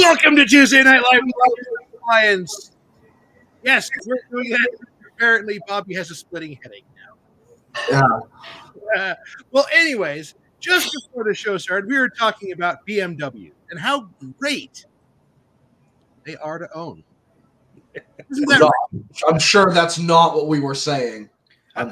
Welcome to Tuesday Night Live with Lions. Yes, we're doing that. Apparently, Bobby has a splitting headache now. Yeah. Well, anyways, just before the show started, we were talking about BMW and how great they are to own. Isn't that I'm sure that's not what we were saying. I'm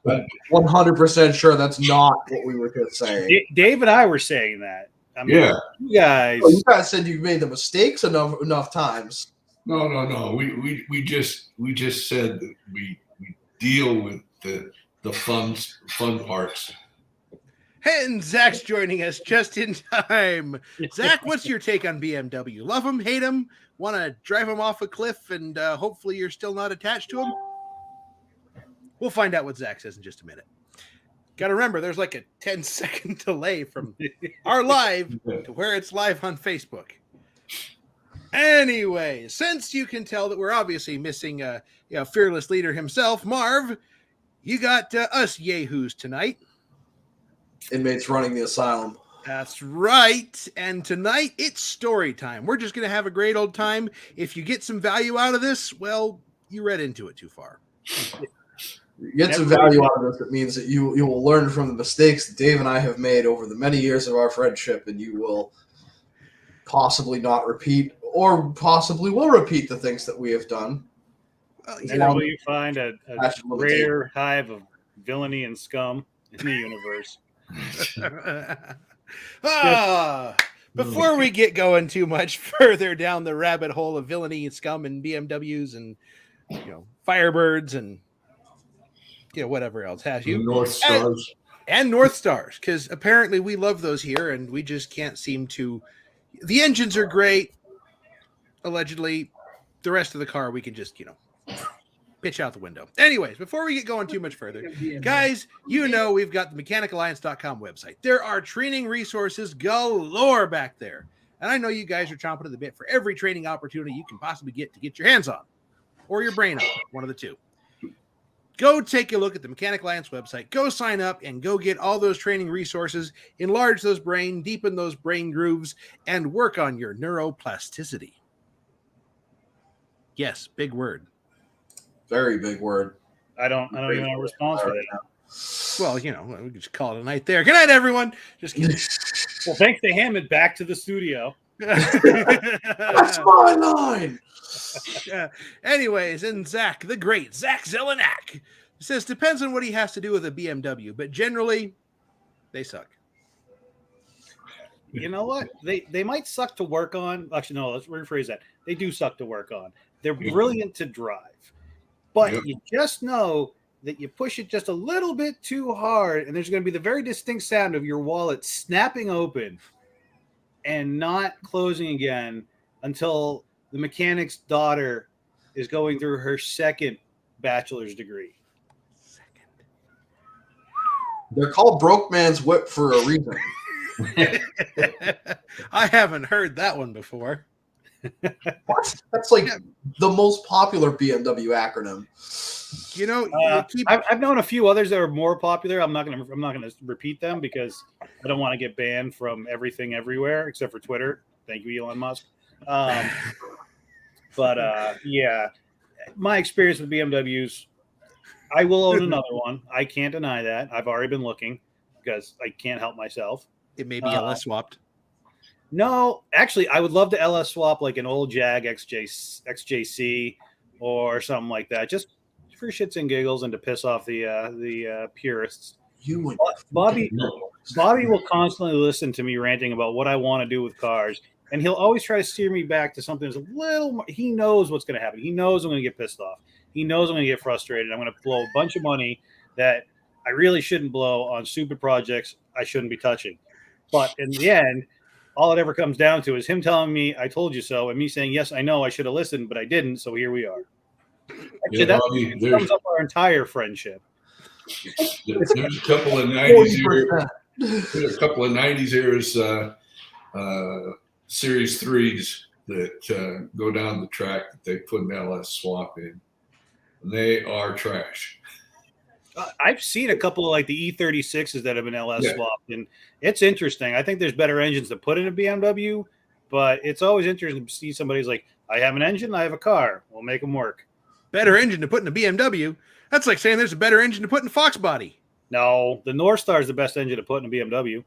right? 100% sure that's not what we were just saying. Dave and I were saying that. I mean, Yeah. you guys. Oh, you guys said you've made the mistakes enough times. No. We just said that we deal with the fun parts. And Zach's joining us just in time. Zach, what's your take on BMW? Love them, hate them, want to drive them off a cliff, and hopefully you're still not attached to them? We'll find out what Zach says in just a minute. Got to remember, there's like a 10-second delay from our live to where it's live on Facebook. Anyway, since you can tell that we're obviously missing fearless leader himself, Marv, you got us yahoos tonight. Inmates running the asylum. That's right. And tonight it's story time. We're just going to have a great old time. If you get some value out of this, well, you read into it too far. Get some value out of this. It means that you will learn from the mistakes that Dave and I have made over the many years of our friendship, and you will possibly not repeat, or possibly will repeat the things that we have done. And will you find a greater hive of villainy and scum in the universe? Before we get going too much further down the rabbit hole of villainy and scum and BMWs and Firebirds and whatever else has you. North Stars. And North Stars, because apparently we love those here and we just can't seem to. The engines are great, allegedly. The rest of the car we can just, pitch out the window. Anyways, before we get going too much further, guys, we've got the mechanicalliance.com website. There are training resources galore back there. And I know you guys are chomping at the bit for every training opportunity you can possibly get to get your hands on or your brain on, one of the two. Go take a look at the Mechanic Alliance website. Go sign up and go get all those training resources, enlarge those brain, deepen those brain grooves, and work on your neuroplasticity. Yes, big word. Very big word. I don't even have a response for that. Well, we can just call it a night there. Good night, everyone. Just kidding. Well, thanks to Hammond. Back to the studio. That's my line. Anyways, and Zach, the great Zach Zelenak, says depends on what he has to do with a BMW, but generally they suck. You know what? They might suck to work on. Actually, no, let's rephrase that. They do suck to work on. They're brilliant to drive. But you just know that you push it just a little bit too hard, and there's going to be the very distinct sound of your wallet snapping open and not closing again until the mechanic's daughter is going through her second bachelor's degree. They're called broke man's whip for a reason. I haven't heard that one before. What? That's like the most popular BMW acronym. I've known a few others that are more popular. I'm not gonna repeat them because I don't want to get banned from everything everywhere except for Twitter. Thank you, Elon Musk. But my experience with BMWs, I will own another one. I can't deny that. I've already been looking because I can't help myself. It may be LS swapped. No, actually, I would love to LS swap like an old Jag XJC or something like that, just for shits and giggles and to piss off the purists. Bobby will constantly listen to me ranting about what I want to do with cars, and he'll always try to steer me back to something that's a little more. He knows what's going to happen. He knows I'm going to get pissed off. He knows I'm going to get frustrated. I'm going to blow a bunch of money that I really shouldn't blow on stupid projects I shouldn't be touching. But in the end, all it ever comes down to is him telling me, I told you so, and me saying, yes, I know I should have listened, but I didn't, so here we are. Actually, that sums up our entire friendship. There's a couple of 90s era. There's a couple of 90s eras Series 3s that go down the track that they put an LS swap in. And they are trash. I've seen a couple of like the E36s that have been LS swapped, and it's interesting. I think there's better engines to put in a BMW, But it's always interesting to see somebody's like, I have an engine, I have a car. We'll make them work. Better engine to put in a BMW. That's like saying there's a better engine to put in a Fox body. No, the North Star is the best engine to put in a BMW.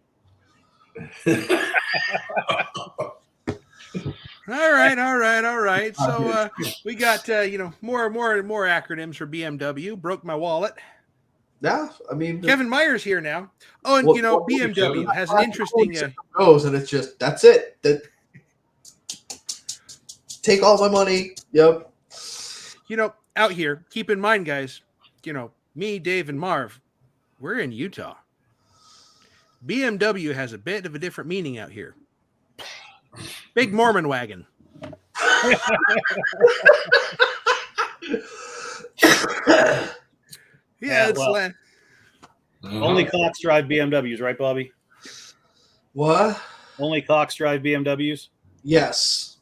All right. So we got more acronyms for BMW. Broke my wallet. Yeah, I mean, Kevin Meyer's here now. Oh, and BMW has an interesting. Goes and it's just that's it. That take all my money. Yep. Out here, keep in mind, guys. Me, Dave, and Marv, we're in Utah. BMW has a bit of a different meaning out here. Big Mormon wagon. Yeah, it's well, only cocks drive BMWs, right, Bobby? What? Only cocks drive BMWs? Yes.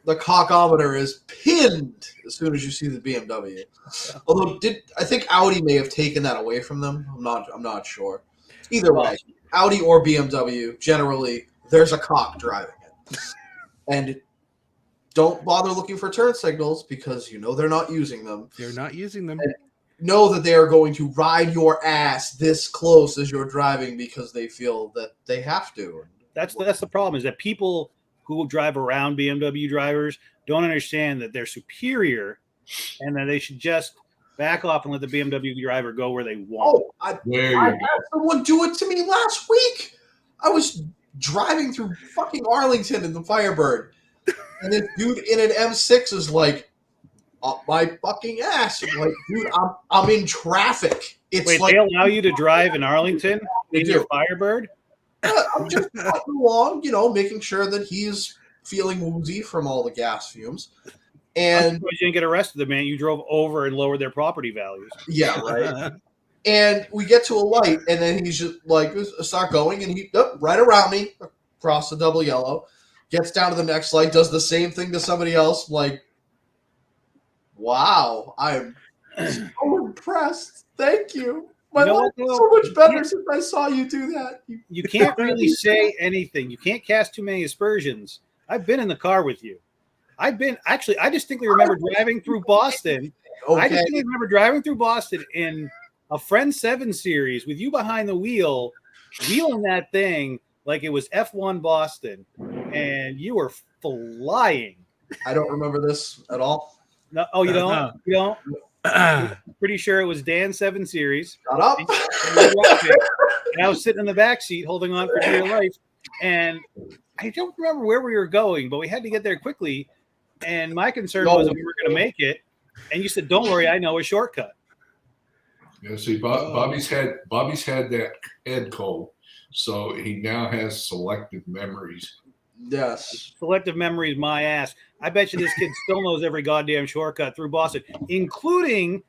The cockometer is pinned as soon as you see the BMW. Although I think Audi may have taken that away from them. I'm not sure. Either way, Audi or BMW, generally there's a cock driving it. And don't bother looking for turn signals because they're not using them. They're not using them. And know that they are going to ride your ass this close as you're driving because they feel that they have to. That's the problem, is that people who drive around BMW drivers don't understand that they're superior and that they should just back off and let the BMW driver go where they want. Oh, I had someone do it to me last week. I was driving through fucking Arlington in the Firebird, and this dude in an M6 is like, up my fucking ass. I'm like, dude, I'm in traffic. It's Wait, like, they allow you to drive in Arlington They in do. your Firebird? I'm just walking along, making sure that he's feeling woozy from all the gas fumes. And You didn't get arrested the minute you drove over and lowered their property values. yeah, right. And we get to a light, and then he's just like, start going, and he right around me, across the double yellow, gets down to the next light, does the same thing to somebody else. Like, wow, I'm so impressed. Thank you. My life is so much better since I saw you do that. You can't really say anything. You can't cast too many aspersions. I've been in the car with you. I distinctly remember driving through Boston. Okay. I distinctly remember driving through Boston in a Friend 7 series with you behind the wheel, wheeling that thing like it was F1 Boston, and you were flying. I don't remember this at all. No, oh, you don't? You don't? Pretty sure it was Dan 7 series. Shut up. And I was sitting in the back seat holding on for dear life. And I don't remember where we were going, but we had to get there quickly. And my concern was that we were going to make it. And you said, "Don't worry, I know a shortcut." Yeah, see, Bobby's had that head cold, so he now has selective memories. Yes. Selective memories, my ass. I bet you this kid still knows every goddamn shortcut through Boston, including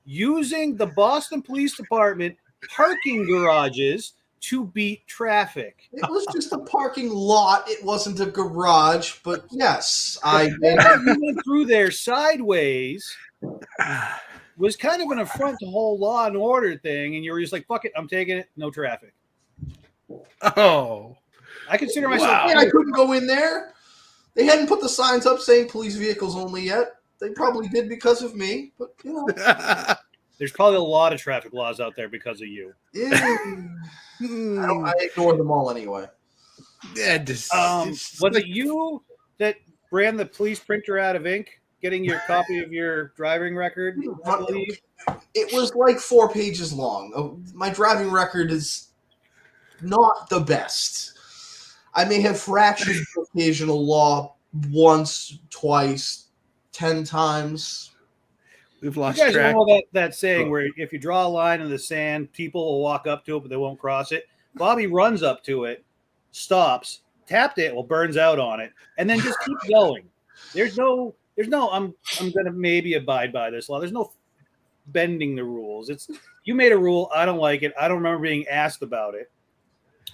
using the Boston Police Department parking garages to beat traffic. It was just a parking lot. It wasn't a garage, but yes, I You went through there sideways. Was kind of an affront to the whole law and order thing, and you were just like, "Fuck it, I'm taking it. No traffic." Oh, I consider myself. Wow. I couldn't go in there. They hadn't put the signs up saying police vehicles only yet. They probably did because of me, but There's probably a lot of traffic laws out there because of you. yeah. I ignore them all anyway. Yeah, Was it you that ran the police printer out of ink, getting your copy of your driving record? I believe? It was like 4 pages long. My driving record is not the best. I may have fractured the occasional law once, twice, 10 times. We've You lost guys track. know that saying where if you draw a line in the sand, people will walk up to it, but they won't cross it. Bobby runs up to it, stops, tapped it, burns out on it, and then just keeps going. There's no. I'm gonna maybe abide by this law. There's no bending the rules. It's you made a rule. I don't like it. I don't remember being asked about it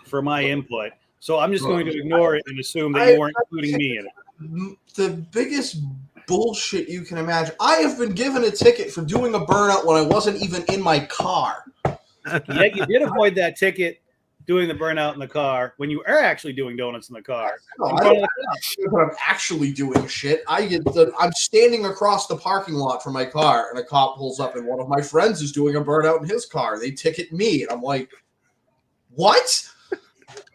for my input, so I'm just going to ignore it and assume that you weren't including me in it. The biggest bullshit you can imagine. I have been given a ticket for doing a burnout when I wasn't even in my car. Yet you did avoid that ticket doing the burnout in the car when you are actually doing donuts in the car. No, In I front don't of the cops. but I'm actually doing shit. I'm standing across the parking lot from my car, and a cop pulls up, and one of my friends is doing a burnout in his car. They ticket me, and I'm like, "What?"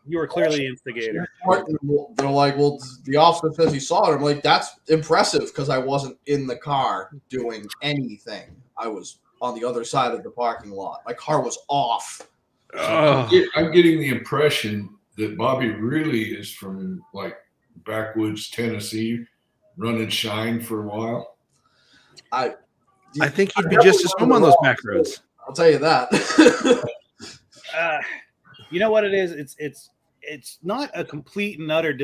You were clearly the instigator. They're like, "Well, the officer says he saw it." I'm like, "That's impressive," because I wasn't in the car doing anything. I was on the other side of the parking lot. My car was off. I'm getting the impression that Bobby really is from like backwoods Tennessee, run and shine for a while. I think he'd be just as home on those back roads. I'll tell you that. You know what it is? It's not a complete and utter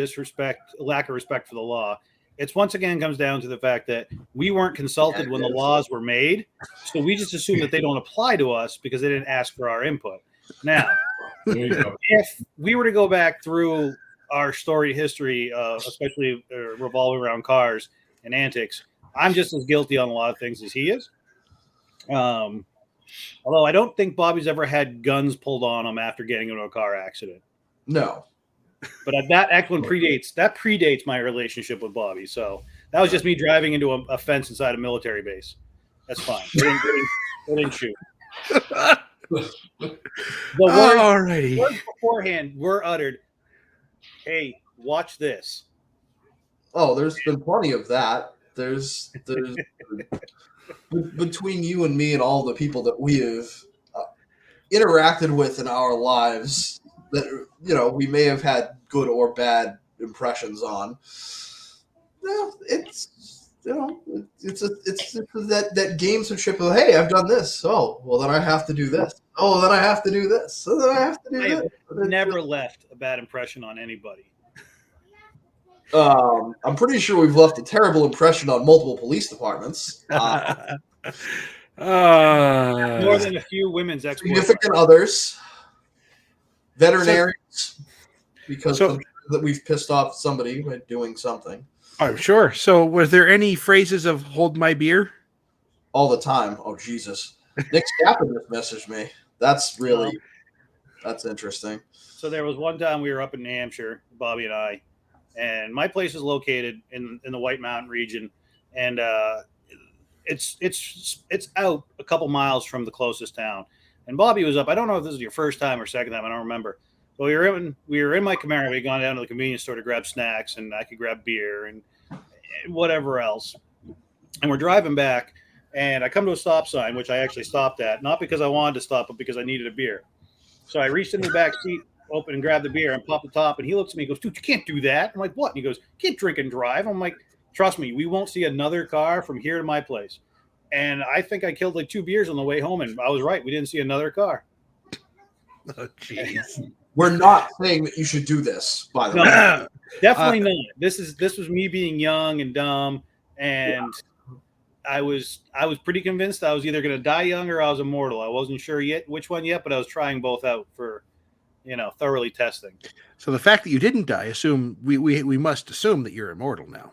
lack of respect for the law. It's once again comes down to the fact that we weren't consulted when the laws were made, so we just assume that they don't apply to us because they didn't ask for our input. Now, There you go. if we were to go back through our storied history, especially revolving around cars and antics, I'm just as guilty on a lot of things as he is. Although I don't think Bobby's ever had guns pulled on him after getting into a car accident. No. But that actually predates my relationship with Bobby. So that was just me driving into a fence inside a military base. That's fine. They didn't shoot. The words beforehand were uttered. Hey, watch this. Oh, there's been plenty of that. There's between you and me and all the people that we have interacted with in our lives that we may have had good or bad impressions on. It's that gamesmanship of, hey, I've done this. Oh, well, then I have to do this. Oh, then I have to do this. So then I have to do I this. have never left a bad impression on anybody. I'm pretty sure we've left a terrible impression on multiple police departments. More than a few women's Significant others, veterinarians, because I'm sure that we've pissed off somebody by doing something. I'm sure. So, was there any phrases of "hold my beer"? All the time. Oh, Jesus. Nick Scappa just messaged me. That's interesting. So there was one time we were up in New Hampshire, Bobby and I, and my place is located in the White Mountain region, and it's out a couple miles from the closest town. And Bobby was up. I don't know if this is your first time or second time. I don't remember. But we were in my Camaro. We had gone down to the convenience store to grab snacks, and I could grab beer and whatever else. And we're driving back, and I come to a stop sign, which I actually stopped at, not because I wanted to stop, but because I needed a beer. So I reached in the back seat, opened and grabbed the beer, and popped the top. And he looks at me and goes, "Dude, you can't do that." I'm like, "What?" And he goes, "You can't drink and drive." I'm like, "Trust me, we won't see another car from here to my place." And I think I killed like 2 beers on the way home, and I was right. We didn't see another car. Oh, jeez. We're not saying that you should do this, by the way. Definitely not. This was me being young and dumb, and I was pretty convinced I was either going to die young or I was immortal. I wasn't sure yet which one yet, but I was trying both out for, thoroughly testing. So the fact that you didn't die, we must assume that you're immortal now.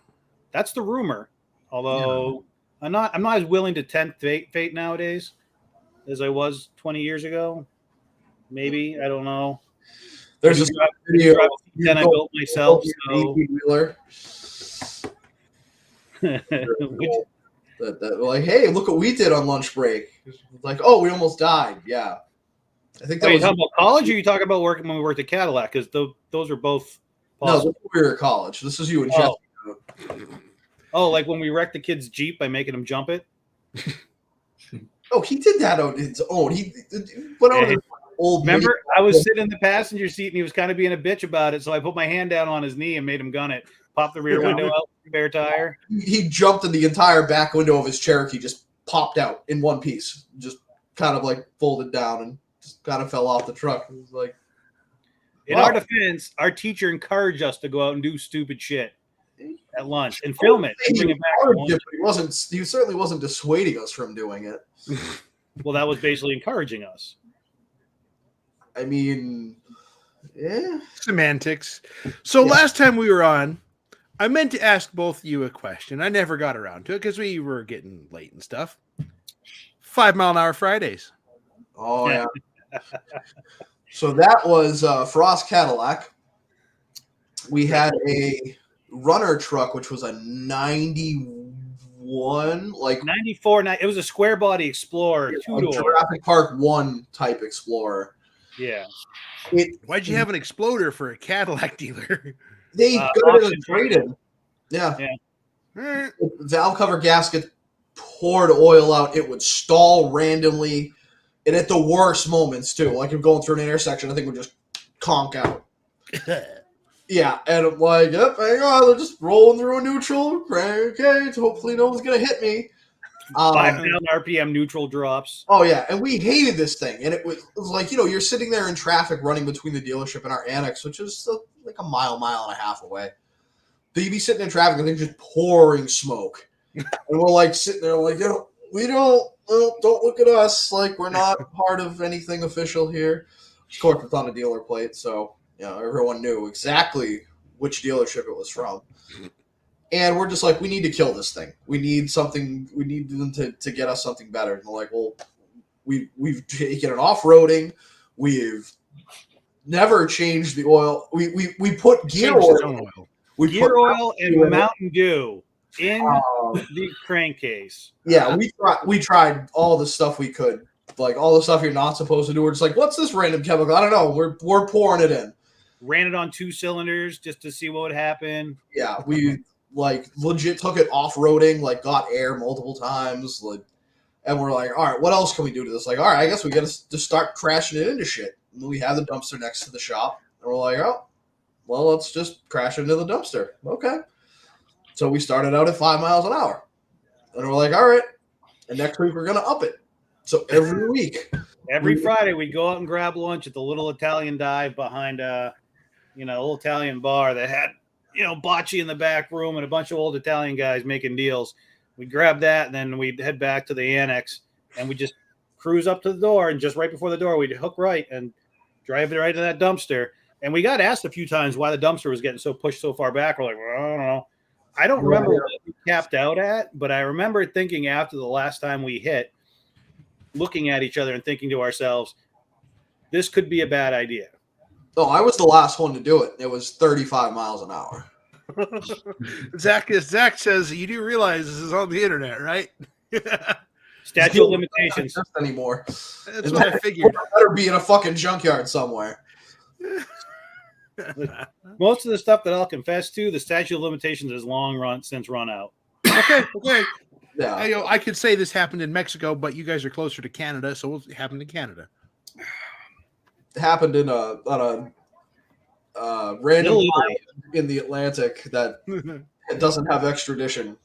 That's the rumor. Although I'm not as willing to tempt fate nowadays as I was 20 years ago. Maybe, I don't know. There's a video. Then I built myself. So. Like, hey, look what we did on lunch break. Like, oh, we almost died. Yeah, I think that Are you was. talking about college, or are you talking about working when we worked at Cadillac? Because those are both possible. No, we were at college. This is you and Jeff. Oh, like when we wrecked the kid's Jeep by making him jump it? Oh, he did that on his own. He went out. Remember, I was sitting in the passenger seat and he was kind of being a bitch about it. So I put my hand down on his knee and made him gun it. Popped the rear window out, spare tire. He jumped and the entire back window of his Cherokee just popped out in one piece. Just kind of like folded down and just kind of fell off the truck. It was like, in our defense, our teacher encouraged us to go out and do stupid shit at lunch and film it. And bring it back he certainly wasn't dissuading us from doing it. Well, that was basically encouraging us. I mean, yeah. Semantics. So last time we were on, I meant to ask both of you a question. I never got around to it because we were getting late and stuff. 5 Mile an Hour Fridays. Oh, yeah. So that was Frost Cadillac. We had a runner truck, which was a 91, like 94. It was a square body Explorer, a 2-door. Jurassic Park 1 type Explorer. Yeah. Why'd you have an exploder for a Cadillac dealer? They got it as a auction. trade-in. Yeah. Eh, Valve cover gasket poured oil out. It would stall randomly. And at the worst moments, too. Like if going through an intersection, I think it would just conk out. Yeah, and I'm like, yep, hang on, they're just rolling through a neutral. Okay, so hopefully no one's going to hit me. 5,000 RPM neutral drops. Oh, yeah, and we hated this thing. And it was like, you're sitting there in traffic running between the dealership and our annex, which is like a mile and a half away. So you'd be sitting in traffic and they're just pouring smoke. And we're like sitting there like, we don't look at us. Like, we're not part of anything official here. Of course, it's on a dealer plate, so everyone knew exactly which dealership it was from. And we're just like, we need to kill this thing. We need something. We need them to get us something better. And we're like, well, we've taken it off-roading. We've never changed the oil. We put gear changed its oil. own oil. We Gear put oil and in it. Mountain Dew in the crankcase. Yeah, we tried all the stuff we could, like all the stuff you're not supposed to do. We're just like, what's this random chemical? I don't know. We're pouring it in. Ran it on 2 cylinders just to see what would happen. Yeah, we like legit took it off roading, like got air multiple times, like, and we're like, all right, what else can we do to this? Like, all right, I guess we got to just start crashing it into shit. And we have the dumpster next to the shop, and we're like, oh, well, let's just crash into the dumpster. Okay. So we started out at 5 miles an hour, and we're like, all right, and next week we're gonna up it. So every week, Every Friday, we'd go out and grab lunch at the little Italian dive behind a little Italian bar that had, bocce in the back room and a bunch of old Italian guys making deals. We'd grab that, and then we'd head back to the annex, and we'd just cruise up to the door, and just right before the door, we'd hook right and drive it right to that dumpster. And we got asked a few times why the dumpster was getting so pushed so far back. We're like, well, I don't know. I don't remember what we capped out at, but I remember thinking after the last time we hit, looking at each other and thinking to ourselves, this could be a bad idea. oh, I was the last one to do it. It was 35 miles an hour. Zach says, you do realize this is on the internet, right? Statute of limitations. Just anymore. That's what I figured. Better be in a fucking junkyard somewhere. Most of the stuff that I'll confess to, the statute of limitations is since run out. Okay. Yeah. I could say this happened in Mexico, but you guys are closer to Canada, so it happened in Canada. It happened on a random Italy. island in the Atlantic that it doesn't have extradition.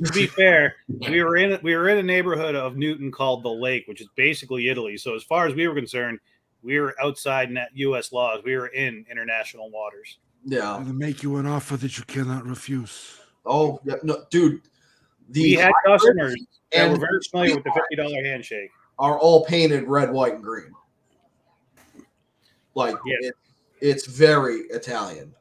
To be fair, we were in a neighborhood of Newton called the Lake, which is basically Italy. So as far as we were concerned, we were outside U.S. laws. We were in international waters. Yeah. They make you an offer that you cannot refuse. Oh, yeah. No, dude. We had customers that and were very familiar with the $50 handshake. are all painted red, white, and green. Like, Yeah. it's very Italian.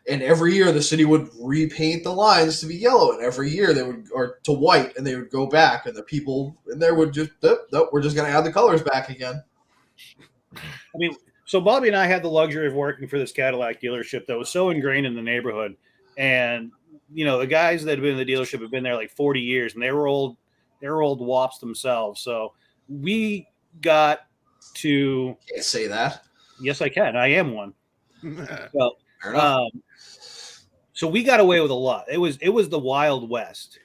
And every year the city would repaint the lines to be yellow, and every year or to white, and they would go back, and the people in there would just, nope, we're just going to add the colors back again. I mean, so Bobby and I had the luxury of working for this Cadillac dealership that was so ingrained in the neighborhood. And, the guys that have been in the dealership have been there like 40 years, and they were old wops themselves. So we got to, Can't say that. yes, I can. I am one. Well, Fair enough. so we got away with a lot. It was the Wild West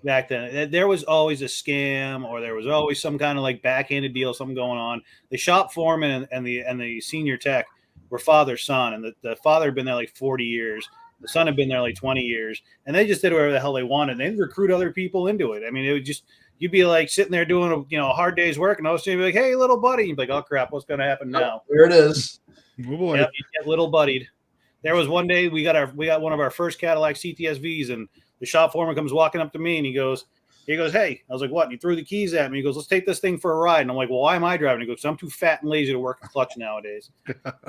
back then. There was always a scam, or there was always some kind of like backhanded deal, something going on. The shop foreman and the senior tech were father son, and the father had been there like 40 years. The son had been there like 20 years, and they just did whatever the hell they wanted. They'd recruit other people into it. I mean, it would just, you'd be like sitting there doing a hard day's work, and all of a sudden you'd be like, hey, little buddy. You'd be like, oh crap, what's going to happen now? There it is. Oh boy. Yep, you get little buddied. There was one day we got one of our first Cadillac CTSVs, and the shop foreman comes walking up to me, and he goes, hey. I was like, what? And he threw the keys at me. He goes, let's take this thing for a ride. And I'm like, well, why am I driving? He goes, I'm too fat and lazy to work a clutch nowadays.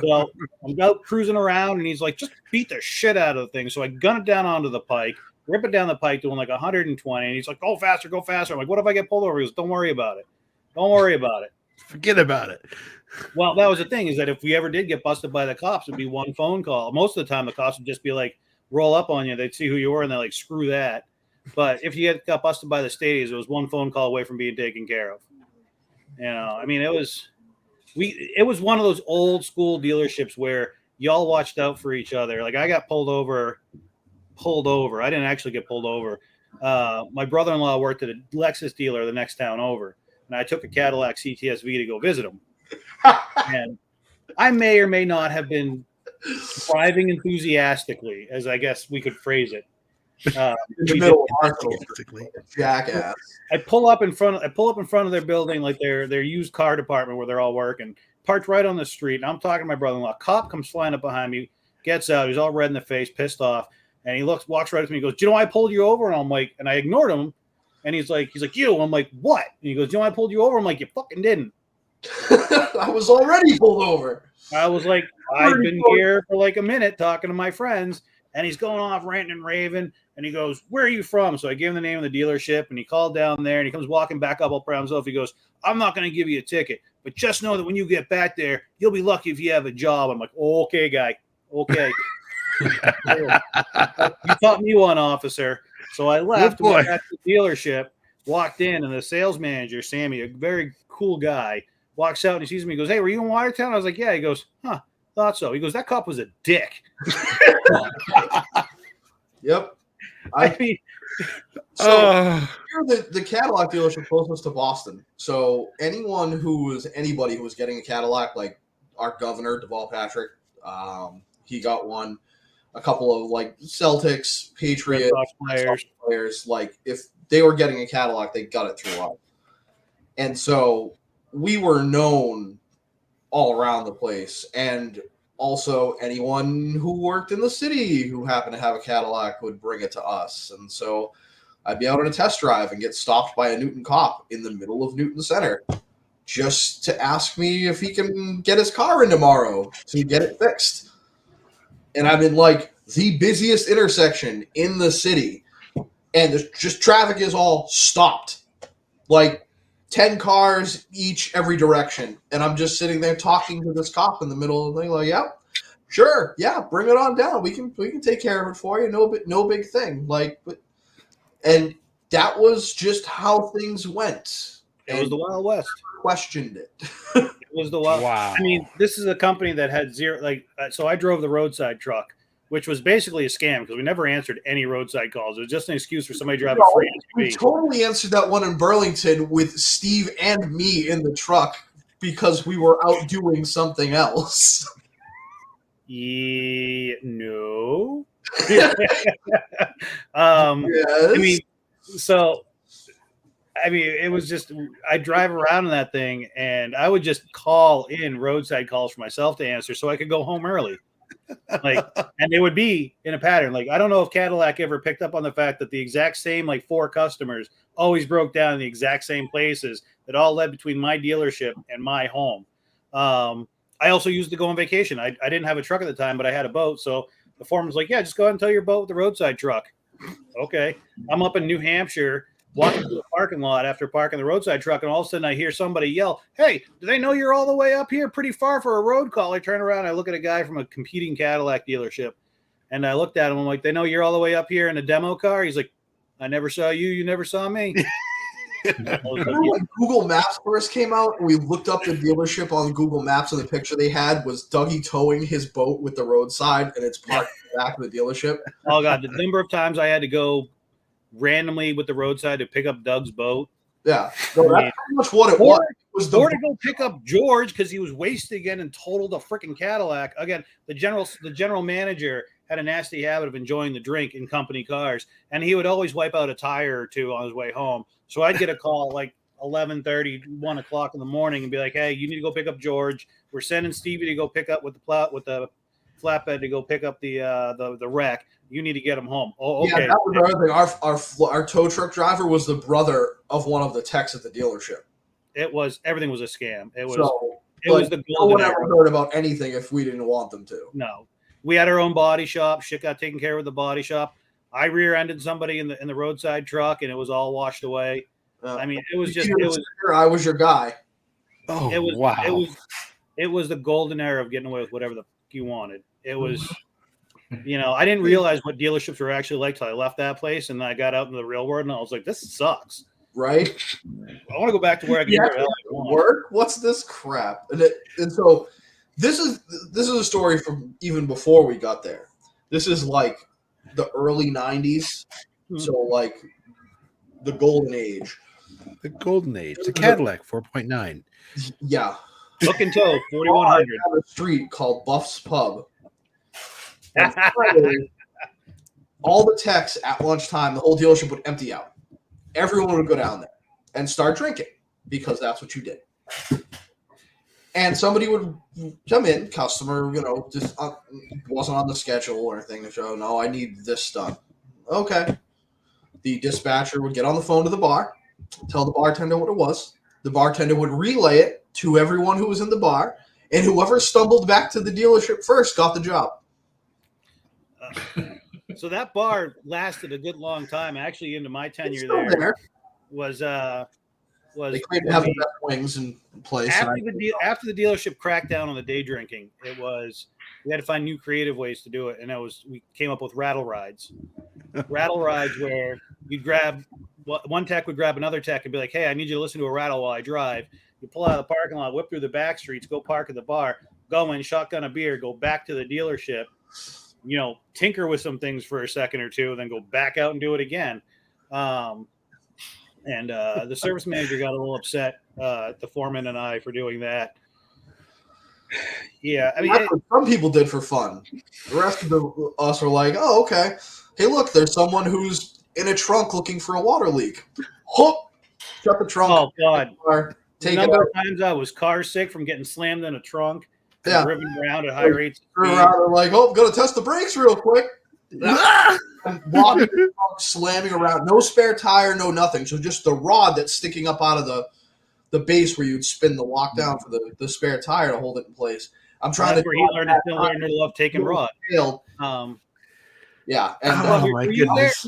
So I'm out cruising around, and he's like, just beat the shit out of the thing. So I gun it down onto the pike, rip it down the pike doing like 120. And he's like, go faster. I'm like, what if I get pulled over? He goes, don't worry about it. Forget about it. Well, that was the thing, is that if we ever did get busted by the cops, it'd be one phone call. Most of the time, the cops would just be like, roll up on you. They'd see who you were, and they're like, screw that. But if you got busted by the stadies, it was one phone call away from being taken care of. You know, I mean, it was one of those old school dealerships where y'all watched out for each other. Like, I got pulled over. I didn't actually get pulled over. My brother-in-law worked at a Lexus dealer the next town over, and I took a Cadillac CTSV to go visit him. And I may or may not have been driving enthusiastically, as I guess we could phrase it. In the middle of Arsenal, Basically. jackass. I pull up in front of their building, like their used car department where they're all working, parked right on the street. And I'm talking to my brother-in-law. Cop comes flying up behind me, gets out. He's all red in the face, pissed off, and he walks right up to me. He goes, "Do you know why I pulled you over?" And I'm like, and I ignored him. And he's like, "You." I'm like, "What?" And he goes, "Do you know why I pulled you over?" I'm like, "You fucking didn't." I was already pulled over. I was like, I've been here for like a minute talking to my friends, and he's going off ranting and raving. And he goes, "Where are you from?" So I gave him the name of the dealership, and he called down there, and he comes walking back up all proud of himself. He goes, "I'm not going to give you a ticket, but just know that when you get back there, you'll be lucky if you have a job." I'm like, "Oh, okay, guy. Okay." You taught me one, officer. So I left, went back to the dealership, walked in, and the sales manager, Sammy, a very cool guy, walks out and he sees me. He goes, "Hey, were you in Watertown?" I was like, "Yeah." He goes, "Huh, thought so." He goes, "That cop was a dick." Yep. I mean, So here the Cadillac dealership closest to Boston. So anybody who was getting a Cadillac, like our governor, Deval Patrick, he got one. A couple of like Celtics, Patriots, players, like if they were getting a Cadillac, they got it through us. And so we were known all around the place. And also anyone who worked in the city who happened to have a Cadillac would bring it to us. And so I'd be out on a test drive and get stopped by a Newton cop in the middle of Newton Center just to ask me if he can get his car in tomorrow to get it fixed. And I'm in like the busiest intersection in the city, and there's just traffic is all stopped, like 10 cars each every direction. And I'm just sitting there talking to this cop in the middle of the thing, like, "Yeah, sure, yeah, bring it on down. We can take care of it for you. No big thing." Like, and that was just how things went. it was the Wild West. Questioned it. It was the Wild. Wow. I mean, this is a company that had zero. Like, so I drove the roadside truck, which was basically a scam because we never answered any roadside calls. It was just an excuse for somebody driving free We SUV. totally answered that one in Burlington with Steve and me in the truck because we were out doing something else. No. Yes. I mean, it was just, I drive around in that thing and I would just call in roadside calls for myself to answer so I could go home early. Like, and they would be in a pattern. Like, I don't know if Cadillac ever picked up on the fact that the exact same, like 4 customers always broke down in the exact same places that all led between my dealership and my home. I also used to go on vacation. I didn't have a truck at the time, but I had a boat. So the foreman was like, "Yeah, just go ahead and tow your boat with the roadside truck." Okay. I'm up in New Hampshire, walking through the parking lot after parking the roadside truck, and all of a sudden I hear somebody yell, "Hey, do they know you're all the way up here pretty far for a road call?" I turn around, I look at a guy from a competing Cadillac dealership, and I looked at him. I'm like, "They know you're all the way up here in a demo car?" He's like, "I never saw you. You never saw me." Remember when Google Maps first came out and we looked up the dealership on Google Maps and the picture they had was Dougie towing his boat with the roadside and it's parked in the back of the dealership? Oh, God. The number of times I had to go randomly with the roadside to pick up Doug's boat. Yeah. No, that's pretty much what it was. It was Or to go pick up George because he was wasted again and totaled a freaking Cadillac. Again, the general manager had a nasty habit of enjoying the drink in company cars, and he would always wipe out a tire or two on his way home. So I'd get a call like 11:30, 1 o'clock in the morning and be like, "Hey, you need to go pick up George. We're sending Stevie to go pick up with the flatbed to go pick up the wreck. You need to get him home." Oh, okay. Yeah, that was another thing. Our tow truck driver was the brother of one of the techs at the dealership. Everything was a scam. It was the no one golden ever era. heard about anything if we didn't want them to. No, we had our own body shop. Shit got taken care of at the body shop. I rear-ended somebody in the roadside truck, and it was all washed away. I mean, it was just. I was your guy. Oh, It was wow. it was the golden era of getting away with whatever the fuck you wanted. It was, I didn't realize what dealerships were actually like till I left that place and I got out into the real world and I was like, this sucks. Right? I want to go back to where I can do whatever the hell I want. Work? What's this crap? And so this is a story from even before we got there. This is like the early 90s. So like the golden age. The golden age. The Cadillac 4.9. Yeah. Hook and toe, I 4100. have a street called Buff's Pub. And Friday, all the techs at lunchtime, the whole dealership would empty out. Everyone would go down there and start drinking because that's what you did. And somebody would come in, customer, just wasn't on the schedule or anything. To show, no, I need this done. Okay. The dispatcher would get on the phone to the bar, tell the bartender what it was. The bartender would relay it to everyone who was in the bar, and whoever stumbled back to the dealership first got the job. So that bar lasted a good long time. Actually, into my It's tenure still there was They claim to have the best wings in place. after the dealership cracked down on the day drinking. It was we had to find new creative ways to do it, and we came up with rattle rides. Rattle rides where you'd grab one tech would grab another tech and be like, "Hey, I need you to listen to a rattle while I drive." You pull out of the parking lot, whip through the back streets, go park at the bar, go in, shotgun a beer, go back to the dealership, tinker with some things for a second or two, then go back out and do it again. And the service manager got a little upset, the foreman and I, for doing that. Yeah, I mean, That's what some people did for fun. The rest of us were like, "Oh, okay. Hey, look, there's someone who's in a trunk looking for a water leak. Hook, shut the trunk. oh god, Car, the take it number out, of times I was car sick from getting slammed in a trunk, and Yeah. driven around at high rates. Of turn speed. around and like, oh, gotta test the brakes real quick." And walking the trunk, slamming around, no spare tire, no nothing. So just the rod that's sticking up out of the base where you'd spin the lockdown for the spare tire to hold it in place. I'm trying That's to where he learned to love taking rod. failed. Yeah. And Oh, my were you there? goodness.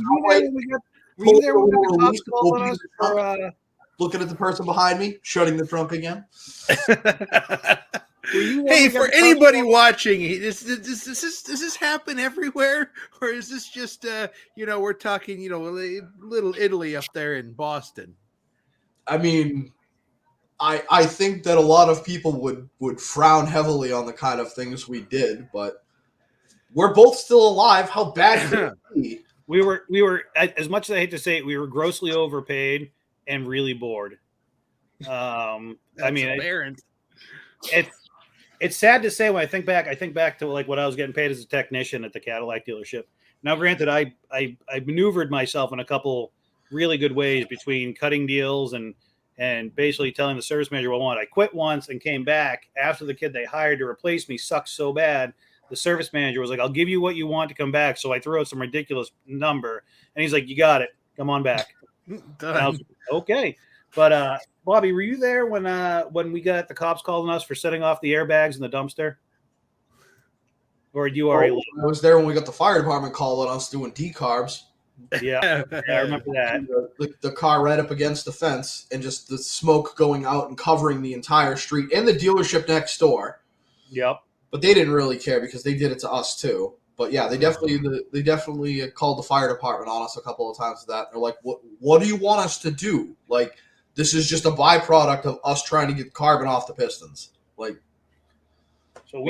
Were you there when the cops called on us for, looking at the person behind me, shutting the trunk again. Hey, for anybody watching, does this happen everywhere, or is this just we're talking little Italy up there in Boston? I mean, I think that a lot of people would frown heavily on the kind of things we did, but we're both still alive. How bad could it be? We were as much as I hate to say it, we were grossly overpaid and really bored. I mean, it's sad to say when I think back to like what I was getting paid as a technician at the Cadillac dealership. Now, granted, I maneuvered myself in a couple really good ways between cutting deals and basically telling the service manager what I want. I quit once and came back after the kid they hired to replace me sucked so bad. The service manager was like, "I'll give you what you want to come back." So I threw out some ridiculous number, and he's like, "You got it. Come on back." I was like, okay, but Bobby, were you there when we got the cops calling us for setting off the airbags in the dumpster? Or did you already? I was there when we got the fire department calling us doing decarbs. Yeah, I remember that. The car right up against the fence and just the smoke going out and covering the entire street and the dealership next door. Yep. But they didn't really care because they did it to us too. But yeah, they definitely called the fire department on us a couple of times for that. They're like, "What do you want us to do? Like, this is just a byproduct of us trying to get carbon off the pistons." Like, so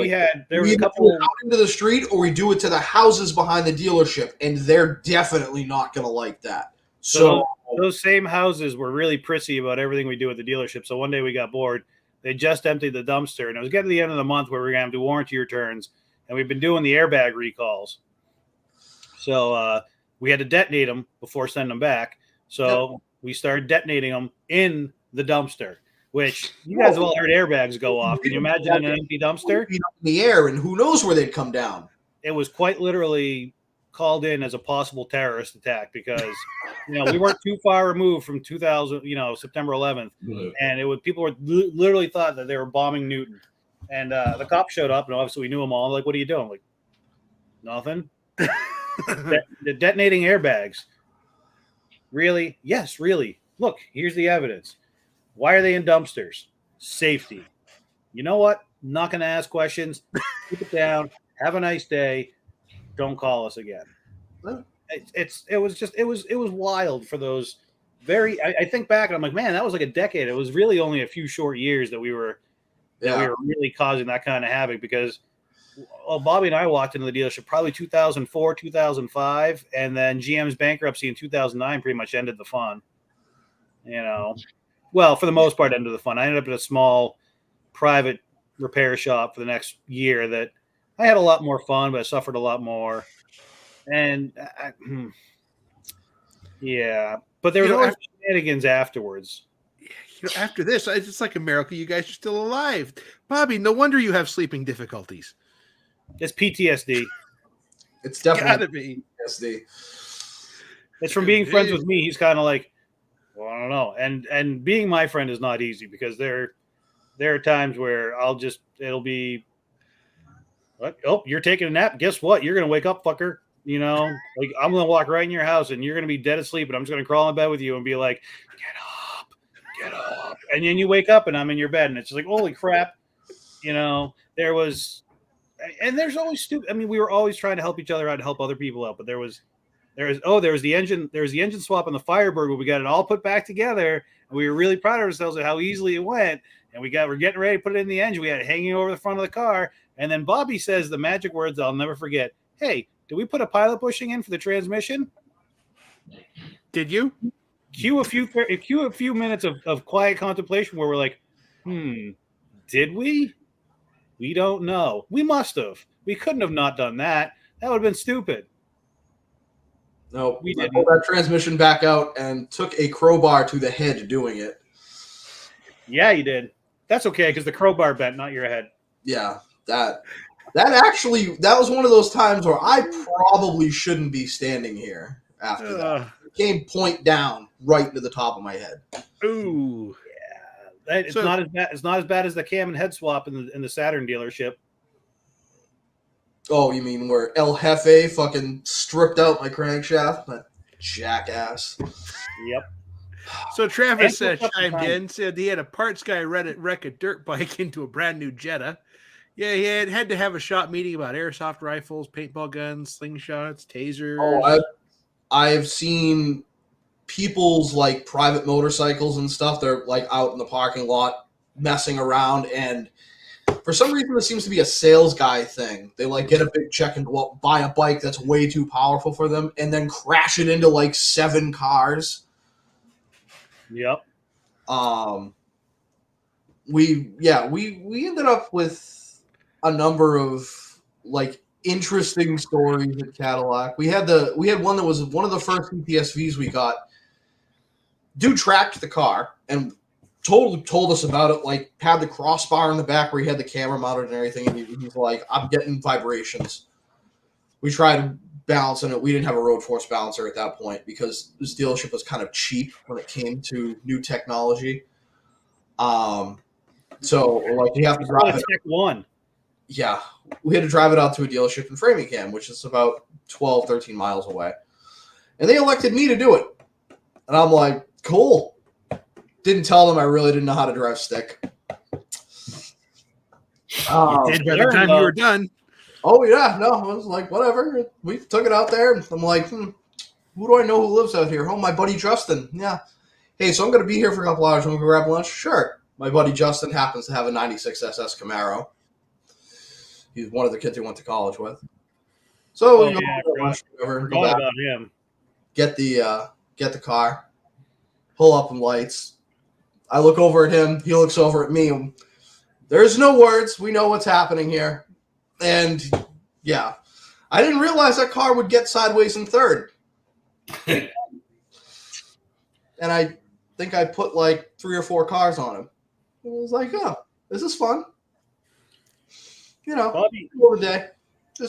there was we a couple either do it out into the street or we do it to the houses behind the dealership, and they're definitely not going to like that. So those same houses were really prissy about everything we do at the dealership. So one day we got bored. They just emptied the dumpster, and it was getting to the end of the month where we were going to have to do warranty returns, and we've been doing the airbag recalls. So we had to detonate them before sending them back. So we started detonating them in the dumpster, which you guys have all heard airbags go off. Can you imagine in an empty dumpster? in the air, and who knows where they'd come down. It was quite literally called in as a possible terrorist attack because we weren't too far removed from 2000, September 11th, and people were literally thought that they were bombing Newton, and the cops showed up, and obviously we knew them all. I'm like, "What are you doing?" I'm like, "Nothing." The detonating airbags. Really? Yes, really. Look, here's the evidence. Why are they in dumpsters? safety. You know what? Not going to ask questions. Keep it down. Have a nice day. Don't call us again. It was wild for those I think back and I'm like, man, that was like a decade. It was really only a few short years that we were really causing that kind of havoc because Bobby and I walked into the dealership probably 2004, 2005, and then GM's bankruptcy in 2009 pretty much ended the fun. Well, for the most part, ended the fun. I ended up at a small private repair shop for the next year that I had a lot more fun, but I suffered a lot more. And but there was always shenanigans afterwards. After this, it's like a miracle you guys are still alive. Bobby, no wonder you have sleeping difficulties. It's PTSD. It's definitely Gotta be. PTSD. It's from being friends with me. He's kind of like, well, I don't know. And being my friend is not easy because there are times where it'll be, what? Oh, you're taking a nap. Guess what? You're going to wake up, fucker. Like I'm going to walk right in your house and you're going to be dead asleep and I'm just going to crawl in bed with you and be like, get up. And then you wake up and I'm in your bed and it's just like, holy crap. There was, and there's always stupid. I mean, we were always trying to help each other out and help other people out, but there was the engine swap on the Firebird where we got it all put back together and we were really proud of ourselves at how easily it went. And we're getting ready to put it in the engine. We had it hanging over the front of the car. And then Bobby says the magic words I'll never forget. Hey, did we put a pilot bushing in for the transmission? Did you? Cue a few minutes of quiet contemplation where we're like, did we? We don't know. We must have. We couldn't have not done that. That would have been stupid. No, we I didn't. pulled that transmission back out and took a crowbar to the head doing it. Yeah, you did. That's okay because the crowbar bent, not your head. Yeah, that was one of those times where I probably shouldn't be standing here after that. It came point down right into the top of my head. Ooh. Yeah. It's not as bad. It's not as bad as the cam and head swap in the Saturn dealership. Oh, you mean where El Jefe fucking stripped out my crankshaft? That jackass. Yep. So Travis chimed in, said he had a parts guy wreck a dirt bike into a brand new Jetta. Yeah, he had to have a shop meeting about airsoft rifles, paintball guns, slingshots, tasers. Oh, I've seen people's like private motorcycles and stuff. They're like out in the parking lot messing around, and for some reason, this seems to be a sales guy thing. They like get a big check and buy a bike that's way too powerful for them, and then crash it into like 7 cars. Yep. We ended up with a number of like interesting stories at Cadillac. We had one that was one of the first PTSVs we got. Dude tracked the car and totally told us about it, like had the crossbar in the back where he had the camera mounted and everything, and he's like, I'm getting vibrations. We tried balancing it. We didn't have a road force balancer at that point because this dealership was kind of cheap when it came to new technology. So like we have to drive it. One. Yeah, we had to drive it out to a dealership in Framingham, which is about 12, 13 miles away. And they elected me to do it. And I'm like, cool. Didn't tell them I really didn't know how to drive stick. You did by the time you were done. Oh, yeah. No, I was like, whatever. We took it out there. And I'm like, who do I know who lives out here? Oh, my buddy Justin. Yeah. Hey, so I'm going to be here for a couple hours. Want to grab lunch? Sure. My buddy Justin happens to have a 96 SS Camaro. He's one of the kids he went to college with. So we go back, about him. Get the car, pull up in lights. I look over at him. He looks over at me. There's no words. We know what's happening here. And yeah, I didn't realize that car would get sideways in third. And I think I put like 3 or 4 cars on him. I was like, oh, this is fun. You know, Bobby, day.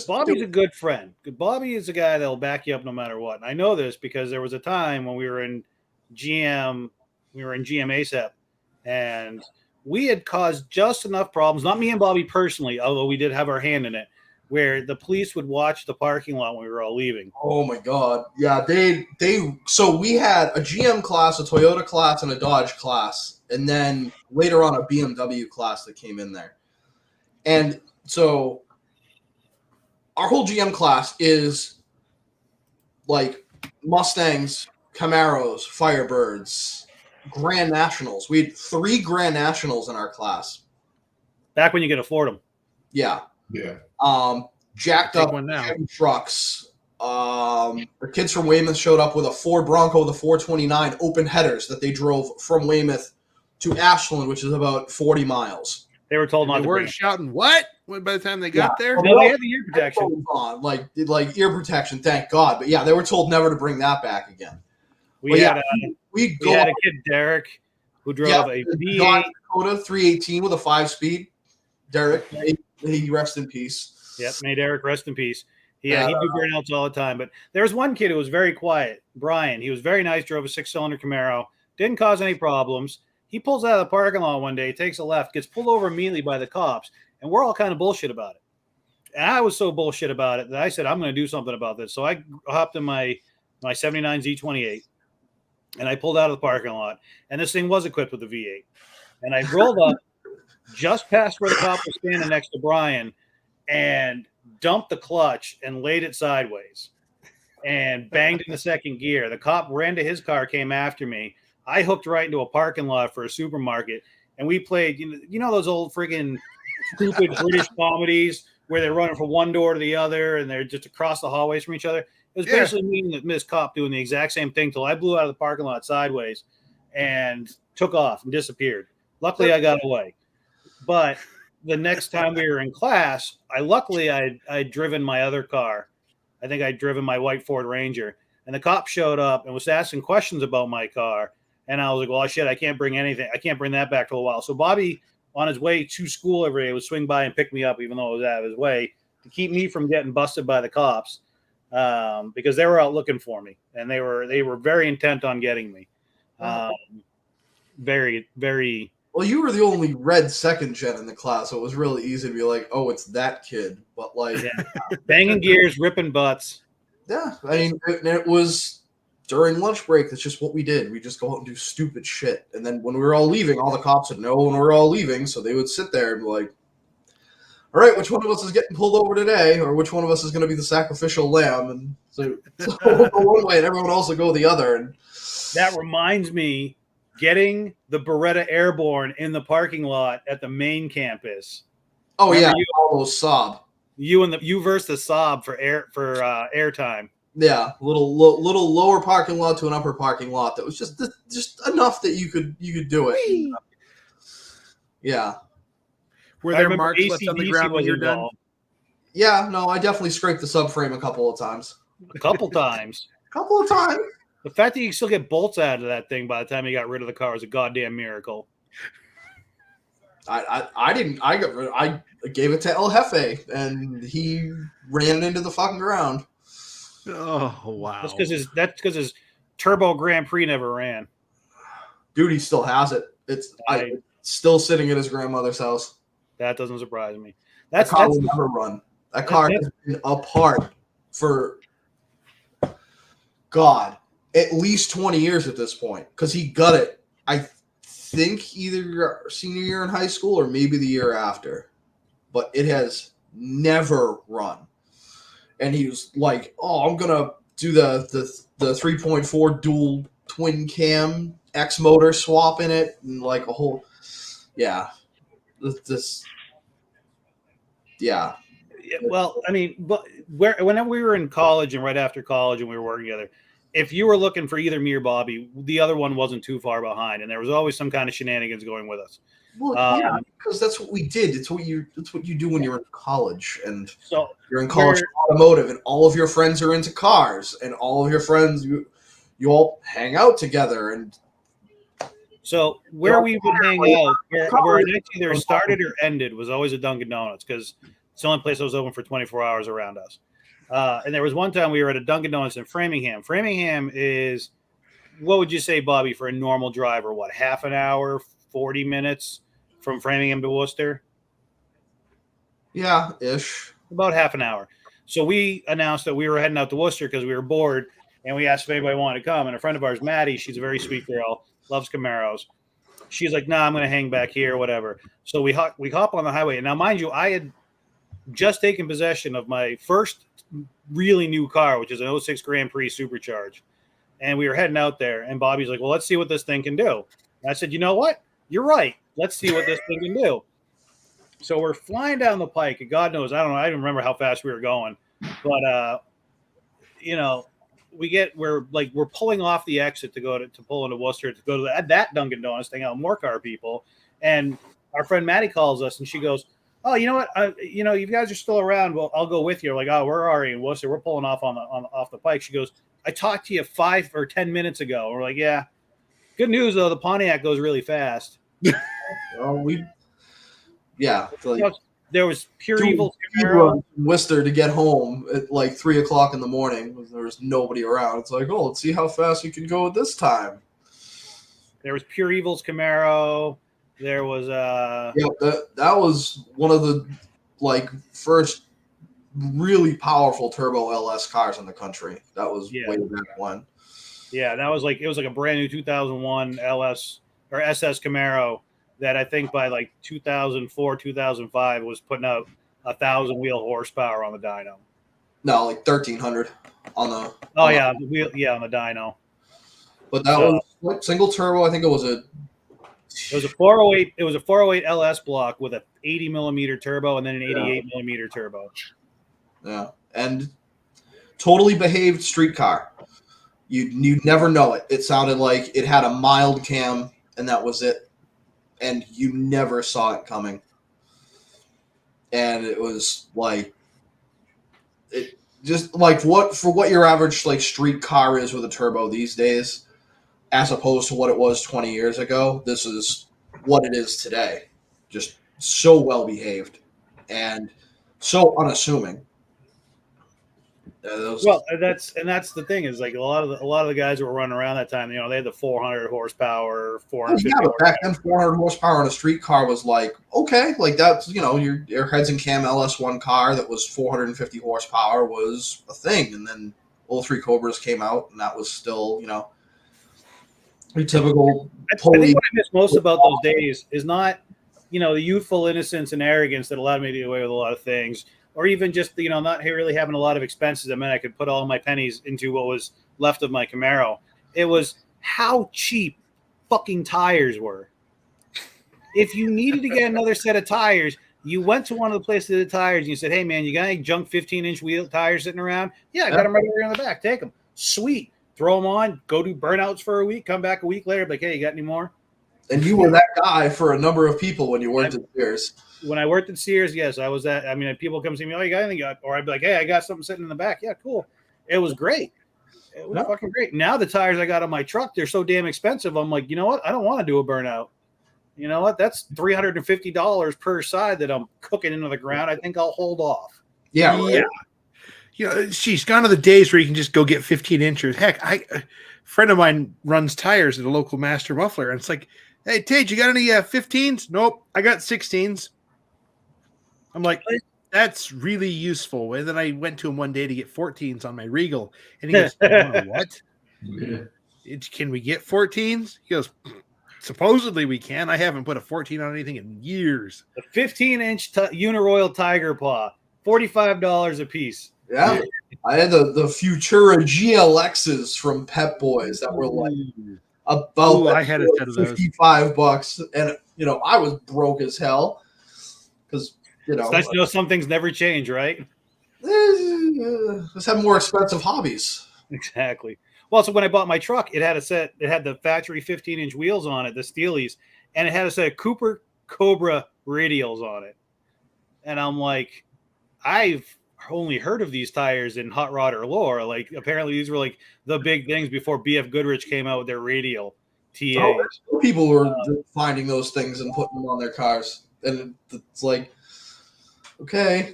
Bobby's a good friend. Bobby is a guy that'll back you up no matter what. And I know this because there was a time when we were in GM ASAP, and we had caused just enough problems, not me and Bobby personally, although we did have our hand in it, where the police would watch the parking lot when we were all leaving. Oh my God. Yeah, so we had a GM class, a Toyota class, and a Dodge class and then later on a BMW class that came in there. And so our whole GM class is like Mustangs, Camaros, Firebirds, Grand Nationals. We had 3 Grand Nationals in our class. Back when you could afford them. Yeah. Yeah. Jacked Take up one now. Chevy trucks. The kids from Weymouth showed up with a Ford Bronco, the 429 open headers that they drove from Weymouth to Ashland, which is about 40 miles. They were told And not they to bring weren't shouting what by the time they got there. them. No, they had the ear protection. Headphones on, like ear protection, thank God. But yeah, they were told never to bring that back again. We Well, had yeah, a, We'd we go had up a kid, Derek, who drove Yeah, a Dodge V8. Dakota 318 with a 5-speed. Derek, he rest in peace. Yep, may Derek rest in peace. He'd do burnouts all the time. But there was one kid who was very quiet, Brian. He was very nice, drove a 6-cylinder Camaro, didn't cause any problems. He pulls out of the parking lot one day, takes a left, gets pulled over immediately by the cops, and we're all kind of bullshit about it. And I was so bullshit about it that I said, I'm going to do something about this. So I hopped in my 79 Z28, and I pulled out of the parking lot, and this thing was equipped with a V8. And I rolled up just past where the cop was standing next to Brian and dumped the clutch and laid it sideways and banged in the second gear. The cop ran to his car, came after me. I hooked right into a parking lot for a supermarket, and we played, you know those old friggin' stupid British comedies where they're running from one door to the other and they're just across the hallways from each other? It was basically me and Miss Cop doing the exact same thing till I blew out of the parking lot sideways and took off and disappeared. Luckily, I got away. But the next time we were in class, I'd driven my other car. I think I'd driven my white Ford Ranger. And the cop showed up and was asking questions about my car. And I was like, well, shit, I can't bring anything. I can't bring that back for a while. So Bobby, on his way to school every day, would swing by and pick me up, even though it was out of his way, to keep me from getting busted by the cops, because they were out looking for me. And they were very intent on getting me. Very, very... Well, you were the only red second gen in the class, so it was really easy to be like, oh, it's that kid. But like, banging gears, ripping butts. Yeah, I mean, it was during lunch break. That's just what we did. We just go out and do stupid shit. And then when we were all leaving, all the cops would know when we were all leaving, so they would sit there and be like, all right, which one of us is getting pulled over today, or which one of us is going to be the sacrificial lamb? And so we'll go one way, and everyone else will go the other. And that reminds me. Getting the Beretta Airborne in the parking lot at the main campus. Oh, Remember yeah, all those Saab. You versus the Saab for airtime. Yeah, little lower parking lot to an upper parking lot. That was just enough that you could do it. Whee! Yeah. Were there marks left on the ground when you're done? Yeah, no, I definitely scraped the subframe a couple of times. A couple times. The fact that you still get bolts out of that thing by the time you got rid of the car is a goddamn miracle. I didn't. I gave it to El Jefe, and he ran it into the fucking ground. Oh wow! That's because his Turbo Grand Prix never ran. Dude, he still has it. It's still sitting at his grandmother's house. That doesn't surprise me. That car will never run. That car has been apart for God, at least 20 years at this point, because he got it, I think, either senior year in high school or maybe the year after. But it has never run. And he was like, oh, I'm going to do the 3.4 dual twin cam X motor swap in it, and like a whole, yeah. Yeah. Well, I mean, but whenever we were in college and right after college and we were working together, if you were looking for either me or Bobby, the other one wasn't too far behind, and there was always some kind of shenanigans going with us. Well, yeah, because that's what we did. It's what you do when you're in college, and so you're in college for automotive, and all of your friends are into cars, and all of your friends you all hang out together, and so where we would hang out, where it either started or ended, was always a Dunkin' Donuts, because it's the only place that was open for 24 hours around us. And there was one time we were at a Dunkin' Donuts in Framingham. Framingham is, what would you say, Bobby, for a normal driver? What, half an hour, 40 minutes from Framingham to Worcester? Yeah, ish. About half an hour. So we announced that we were heading out to Worcester because we were bored, and we asked if anybody wanted to come. And a friend of ours, Maddie, she's a very sweet girl, loves Camaros. she's like, "Nah, I'm going to hang back here, whatever." So we hop on the highway, and now mind you, I had just taken possession of my first really new car, which is an 06 Grand Prix Supercharged, and we were heading out there. And Bobby's like, "Well, let's see what this thing can do." And I said, "You know what? You're right. Let's see what this thing can do." So we're flying down the pike, and God knows, I don't know, I don't remember how fast we were going, but we're pulling off the exit to pull into Worcester to go to that Dunkin' Donuts thing out, more car people, and our friend Maddie calls us, and she goes, "Oh, you know what? You guys are still around. Well, I'll go with you." We're like, "Oh, we're already in Worcester. We're pulling off off the pike." She goes, "I talked to you 5 or 10 minutes ago." We're like, "Yeah." Good news though, the Pontiac goes really fast. There was pure evil Worcester to get home at like 3 o'clock in the morning. There was nobody around. It's like, oh, let's see how fast you can go at this time. There was Pure Evil's Camaro. There was that was one of the first really powerful turbo LS cars in the country. That was way back when. Yeah, that was it was like a brand new 2001 LS or SS Camaro that I think by 2004, 2005 was putting out 1,000 wheel horsepower on the dyno. No, 1,300 on the. Oh yeah, on the dyno. But that was single turbo. I think it was a. It was a 408. It was a 408 LS block with a 80 millimeter turbo and then an 88 millimeter turbo. Yeah, and totally behaved street car. You'd never know it. It sounded like it had a mild cam, and that was it. And you never saw it coming. And it was what your average street car is with a turbo these days, as opposed to what it was 20 years ago. This is what it is today. Just so well behaved and so unassuming. That's the thing is a lot of the guys that were running around that time, they had the 400 horsepower, 450. Yeah, but back then 400 horsepower on a street car was okay, that's your heads and cam LS1 car that was 450 horsepower was a thing, and then 03 Cobras came out, and that was still your typical. I think what I miss most about those days is not the youthful innocence and arrogance that allowed me to get away with a lot of things. Or even just, not really having a lot of expenses. I mean, I could put all my pennies into what was left of my Camaro. It was how cheap fucking tires were. If you needed to get another set of tires, you went to one of the places that did tires and you said, "Hey, man, you got any junk 15-inch wheel tires sitting around?" "Yeah, I got them right here in the back. Take them." Sweet. Throw them on, go do burnouts for a week, come back a week later, like, "Hey, you got any more?" And you were that guy for a number of people when you worked at Sears. When I worked at Sears, yes, I was that. I mean, people come see me, "Oh, you got anything?" Or I'd be like, "Hey, I got something sitting in the back." "Yeah, cool." It was great. It was fucking great. Now the tires I got on my truck, they're so damn expensive. I'm like, you know what? I don't want to do a burnout. You know what? That's $350 per side that I'm cooking into the ground. I think I'll hold off. Yeah, right. She's gone are the days where you can just go get 15 inches. Heck, a friend of mine runs tires at a local master muffler, and it's like, "Hey, Tage, you got any 15s? "Nope, I got 16s. I'm like, "That's really useful." And then I went to him one day to get 14s on my Regal, and he goes, "What? Yeah. Can we get 14s?" He goes, "Supposedly we can. I haven't put a 14 on anything in years." A 15-inch Uniroyal Tiger Paw, $45 a piece. Yeah, I had the Futura GLXs from Pep Boys that were about I had a set of those. $55, and I was broke as hell because It's nice to know some things never change, right? Let's have more expensive hobbies. Exactly. Well, so when I bought my truck, it had the factory 15-inch wheels on it, the Steelies, and it had a set of Cooper Cobra radials on it. And I'm like, I've only heard of these tires in hot rod or lore. Apparently these were the big things before BF Goodrich came out with their radial TAs. People were finding those things and putting them on their cars, and it's okay,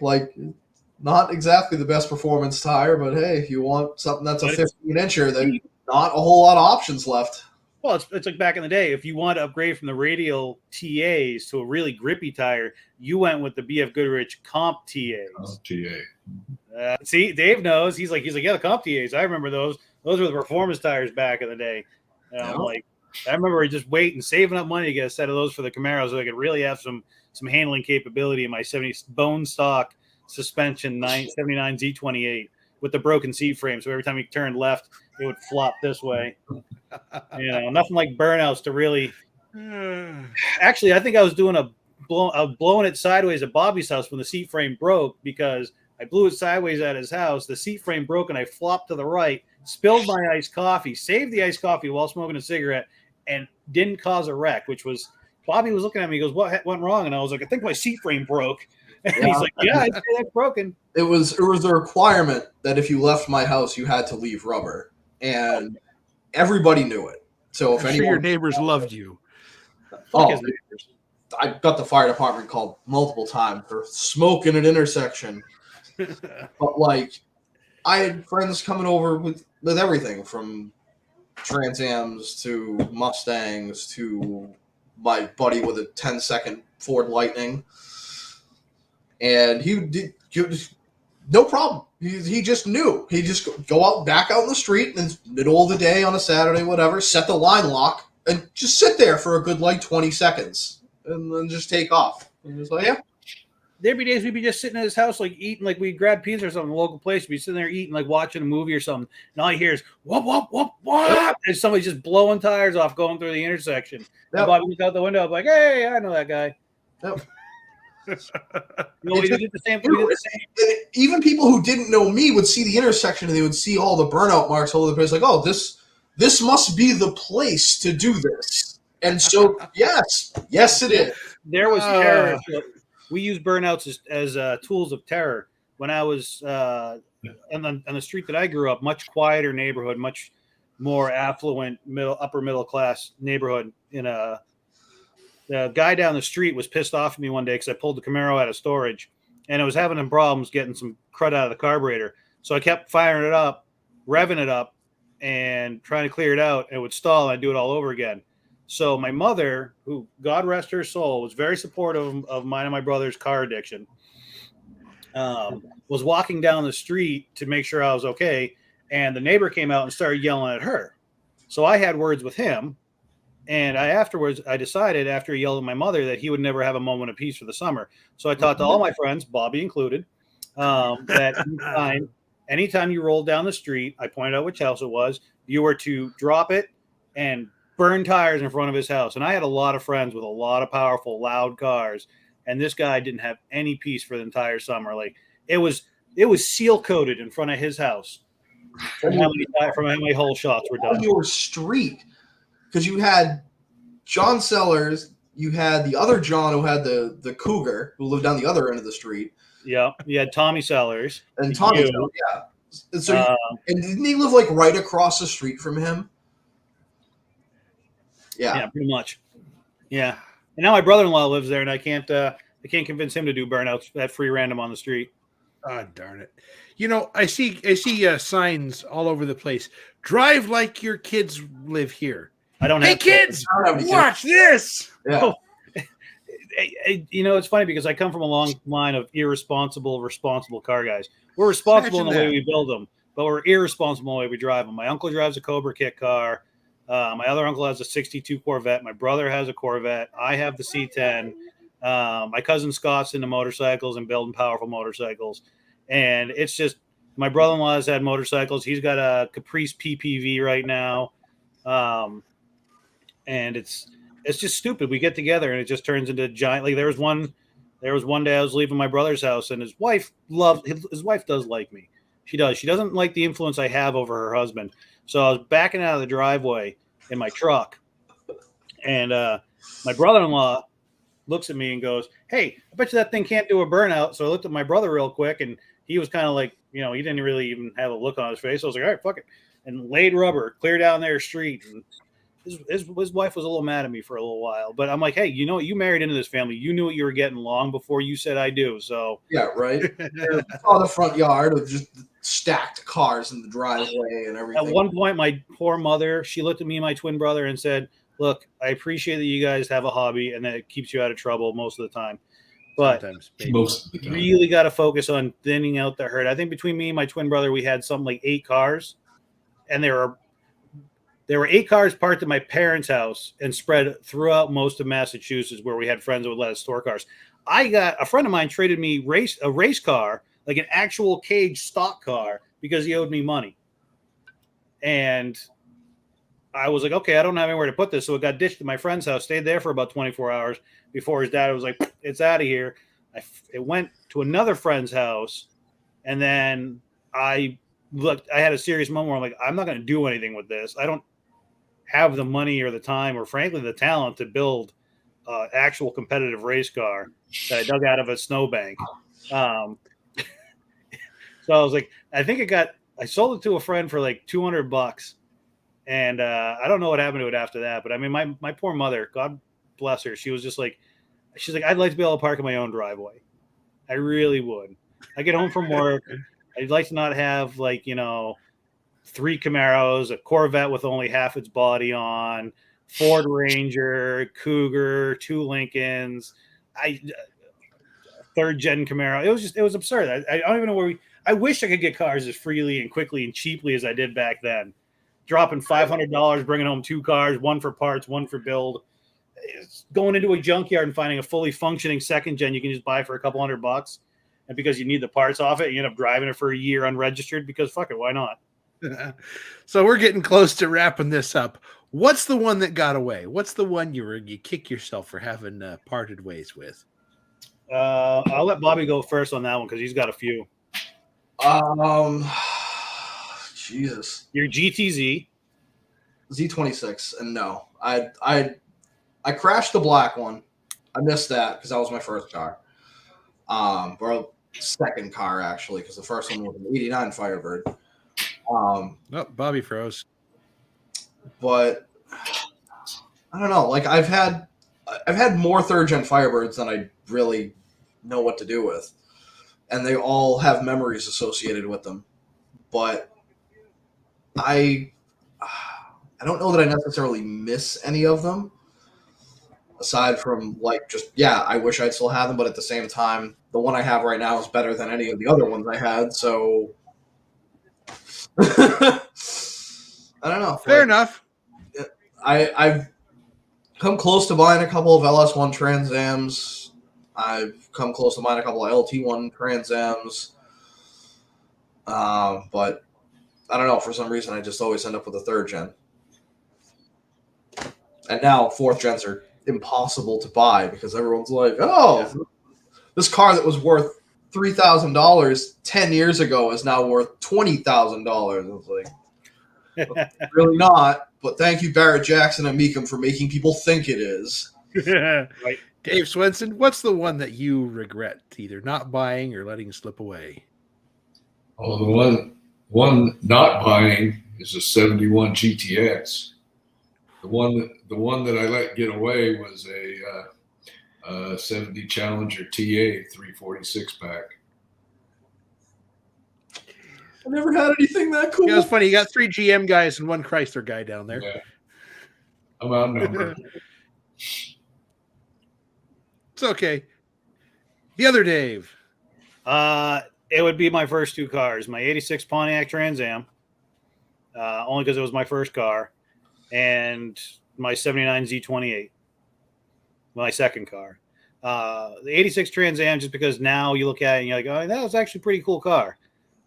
not exactly the best performance tire, but hey, if you want something that's a 15-incher, then not a whole lot of options left. Well, it's like back in the day. If you want to upgrade from the radial TAs to a really grippy tire, you went with the BF Goodrich Comp TAs. TA. See, Dave knows. He's like, yeah, the Comp TAs. I remember those. Those were the performance tires back in the day. And I'm like, I remember just waiting, saving up money to get a set of those for the Camaro so I could really have some handling capability in my 70 bone stock suspension 79 Z28 with the broken seat frame. So every time you turned left, it would flop this way. Nothing like burnouts to really. Actually, I think I was blowing it sideways at Bobby's house when the seat frame broke because I blew it sideways at his house. The seat frame broke and I flopped to the right, spilled my iced coffee, saved the iced coffee while smoking a cigarette, and didn't cause a wreck, which was Bobby was looking at me. He goes, "What went wrong?" And I was like, "I think my seat frame broke." And he's like, "Yeah, I'd say that's broken." It was a requirement that if you left my house, you had to leave rubber, and everybody knew it. So if I'm sure anyone, your neighbors loved you. Fuck his neighbors. I got the fire department called multiple times for smoke in an intersection. But like, I had friends coming over with everything from Trans Ams to Mustangs to my buddy with a 10-second Ford Lightning, and he did no problem. He just knew. He just go back out in the street in the middle of the day on a Saturday, whatever, set the line lock, and just sit there for a good 20 seconds, and then just take off. And he was like, yeah. There'd be days we'd be just sitting at his house, eating, we'd grab pizza or something, in a local place. We'd be sitting there eating, watching a movie or something. And all you hear is, whoop, whoop, whoop, whoop. And somebody's just blowing tires off going through the intersection. Yep. And Bobby looks out the window, I'm like, hey, I know that guy. Yep. We did the same. And even people who didn't know me would see the intersection and they would see all the burnout marks all over the place. Like, oh, this must be the place to do this. And so, yes, it is. There was terror. We use burnouts as tools of terror. When I was on the street that I grew up, much quieter neighborhood, much more affluent, upper middle class neighborhood. The guy down the street was pissed off at me one day because I pulled the Camaro out of storage, and I was having problems getting some crud out of the carburetor. So I kept firing it up, revving it up, and trying to clear it out. And it would stall, and I'd do it all over again. So my mother, who, God rest her soul, was very supportive of mine and my brother's car addiction, was walking down the street to make sure I was okay. And the neighbor came out and started yelling at her. So I had words with him. And I decided after he yelled at my mother that he would never have a moment of peace for the summer. So I talked to all my friends, Bobby included, that anytime you rolled down the street, I pointed out which house it was, you were to drop it and burn tires in front of his house. And I had a lot of friends with a lot of powerful, loud cars. And this guy didn't have any peace for the entire summer. It was seal coated in front of his house from how many whole shots were done. On your street, because you had John Sellers, you had the other John who had the Cougar who lived down the other end of the street. Yeah, you had Tommy Sellers. And Tommy Sellers, yeah. And so, and didn't he live right across the street from him? Yeah, pretty much. Yeah, and now my brother-in-law lives there, and I can't convince him to do burnouts at free random on the street. Ah, darn it! I see signs all over the place. Drive like your kids live here. I don't have. Hey kids, watch this. Yeah. It's funny because I come from a long line of irresponsible, responsible car guys. We're responsible in the way we build them, but we're irresponsible in the way we drive them. My uncle drives a Cobra kit car. My other uncle has a 62 Corvette. My brother has a Corvette. I have the C10. My cousin Scott's into motorcycles and building powerful motorcycles. And it's just, my brother-in-law has had motorcycles. He's got a Caprice PPV right now. And it's just stupid. We get together and it just turns into giant. There was one day I was leaving my brother's house and his wife does like me. She does. She doesn't like the influence I have over her husband. So I was backing out of the driveway in my truck, and my brother-in-law looks at me and goes, "Hey, I bet you that thing can't do a burnout." So I looked at my brother real quick, and he was kind of he didn't really even have a look on his face. So I was like, "All right, fuck it," and laid rubber clear down their street. And his wife was a little mad at me for a little while, but I'm like, "Hey, you know what? You married into this family. You knew what you were getting long before you said I do." So yeah, right. Saw the front yard of just stacked cars in the driveway and everything. At one point, my poor mother, she looked at me and my twin brother and said, "Look, I appreciate that you guys have a hobby and that it keeps you out of trouble most of the time, but Most of the time. really got to focus on thinning out the herd." I think between me and my twin brother, we had something like 8 cars, and they were There were 8 cars parked at my parents' house and spread throughout most of Massachusetts, where we had friends that would let us store cars. A friend of mine traded me a race car, like an actual cage stock car, because he owed me money. And I was like, okay, I don't have anywhere to put this. So it got ditched at my friend's house, stayed there for about 24 hours before his dad was like, it's out of here. It went to another friend's house. And then I had a serious moment where I'm like, I'm not going to do anything with this. I don't have the money or the time or frankly the talent to build an actual competitive race car that I dug out of a snowbank. So I was like, I sold it to a friend for like $200. And I don't know what happened to it after that. But I mean, my poor mother, God bless her, she was just like, she's like, I'd like to be able to park in my own driveway. I really would. I get home from work. I'd like to not have 3 Camaros, a Corvette with only half its body on, Ford Ranger, Cougar, 2 Lincolns, 3rd gen Camaro. It was absurd. I don't even know where I wish I could get cars as freely and quickly and cheaply as I did back then. Dropping $500, bringing home 2 cars, one for parts, one for build. It's going into a junkyard and finding a fully functioning 2nd gen you can just buy for a couple $100. And because you need the parts off it, you end up driving it for a year unregistered because fuck it, why not? So we're getting close to wrapping this up. What's the one that got away? What's the one you kick yourself for having parted ways with? I'll let Bobby go first on that one because he's got a few. Jesus. Your GTZ. Z26, and no. I crashed the black one. I missed that because that was my first car. Or second car, actually, because the first one was an 89 Firebird. Oh, Bobby froze. But I don't know. Like I've had more 3rd gen Firebirds than I really know what to do with, and they all have memories associated with them. But I don't know that I necessarily miss any of them, aside from I wish I'd still have them. But at the same time, the one I have right now is better than any of the other ones I had. So I don't know. Fair enough. I've come close to buying a couple of LS1 Trans Ams. I've come close to buying a couple of LT1 Trans Ams. But I don't know. For some reason, I just always end up with a 3rd gen. And now 4th gens are impossible to buy because everyone's like, this car that was worth $3,000 10 years ago is now worth $20,000. It's like, really not. But thank you, Barrett Jackson and Meekum, for making people think it is. Right. Dave Swenson, what's the one that you regret either not buying or letting slip away? Oh, the one not buying is a 71 GTX. The one that I let get away was a 70 Challenger TA 346 pack. I never had anything that cool. Yeah, it was funny. You got 3 GM guys and 1 Chrysler guy down there. Yeah. I'm outnumbered. It's okay. The other Dave. It would be my first 2 cars. My 86 Pontiac Trans Am, only because it was my first car, and my 79 Z28, my second car. The 86 Trans Am, just because now you look at it and you're like, oh, that was actually a pretty cool car.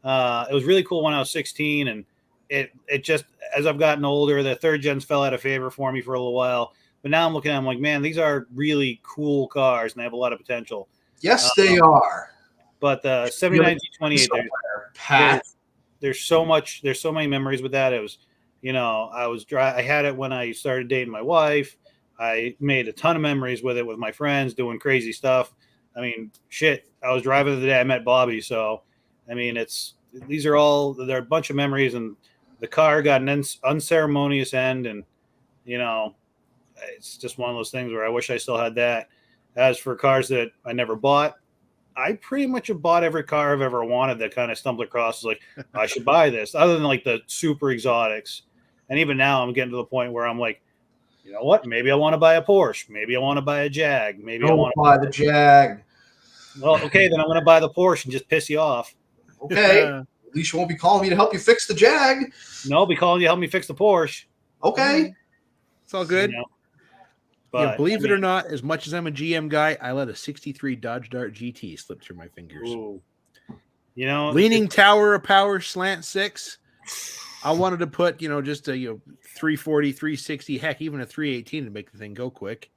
It was really cool when I was 16, and it just, as I've gotten older, the 3rd gens fell out of favor for me for a little while. But now I'm looking at them like, man, these are really cool cars, and they have a lot of potential. Yes, they are. But the 79 Z28, Pat. there's so many memories with that. It was, I had it when I started dating my wife. I made a ton of memories with it with my friends doing crazy stuff. I mean, shit, I was driving the day I met Bobby. So, I mean, there are a bunch of memories, and the car got an unceremonious end. And, it's just one of those things where I wish I still had that. As for cars that I never bought, I pretty much have bought every car I've ever wanted that kind of stumbled across. Like, I should buy this, other than like the super exotics. And even now I'm getting to the point where I'm like, you know what? Maybe I want to buy a Porsche. Maybe I want to buy a Jag. Maybe I want to buy the Jag. Well, okay, then I'm going to buy the Porsche and just piss you off. Okay. At least you won't be calling me to help you fix the Jag. No, I'll be calling you to help me fix the Porsche. Okay. It's all good. You know? Yeah, But believe it or not, as much as I'm a GM guy, I let a 63 Dodge Dart GT slip through my fingers. ooh, you know, Leaning tower of power, slant 6. I wanted to put, just a 340, 360, heck, even a 318 to make the thing go quick.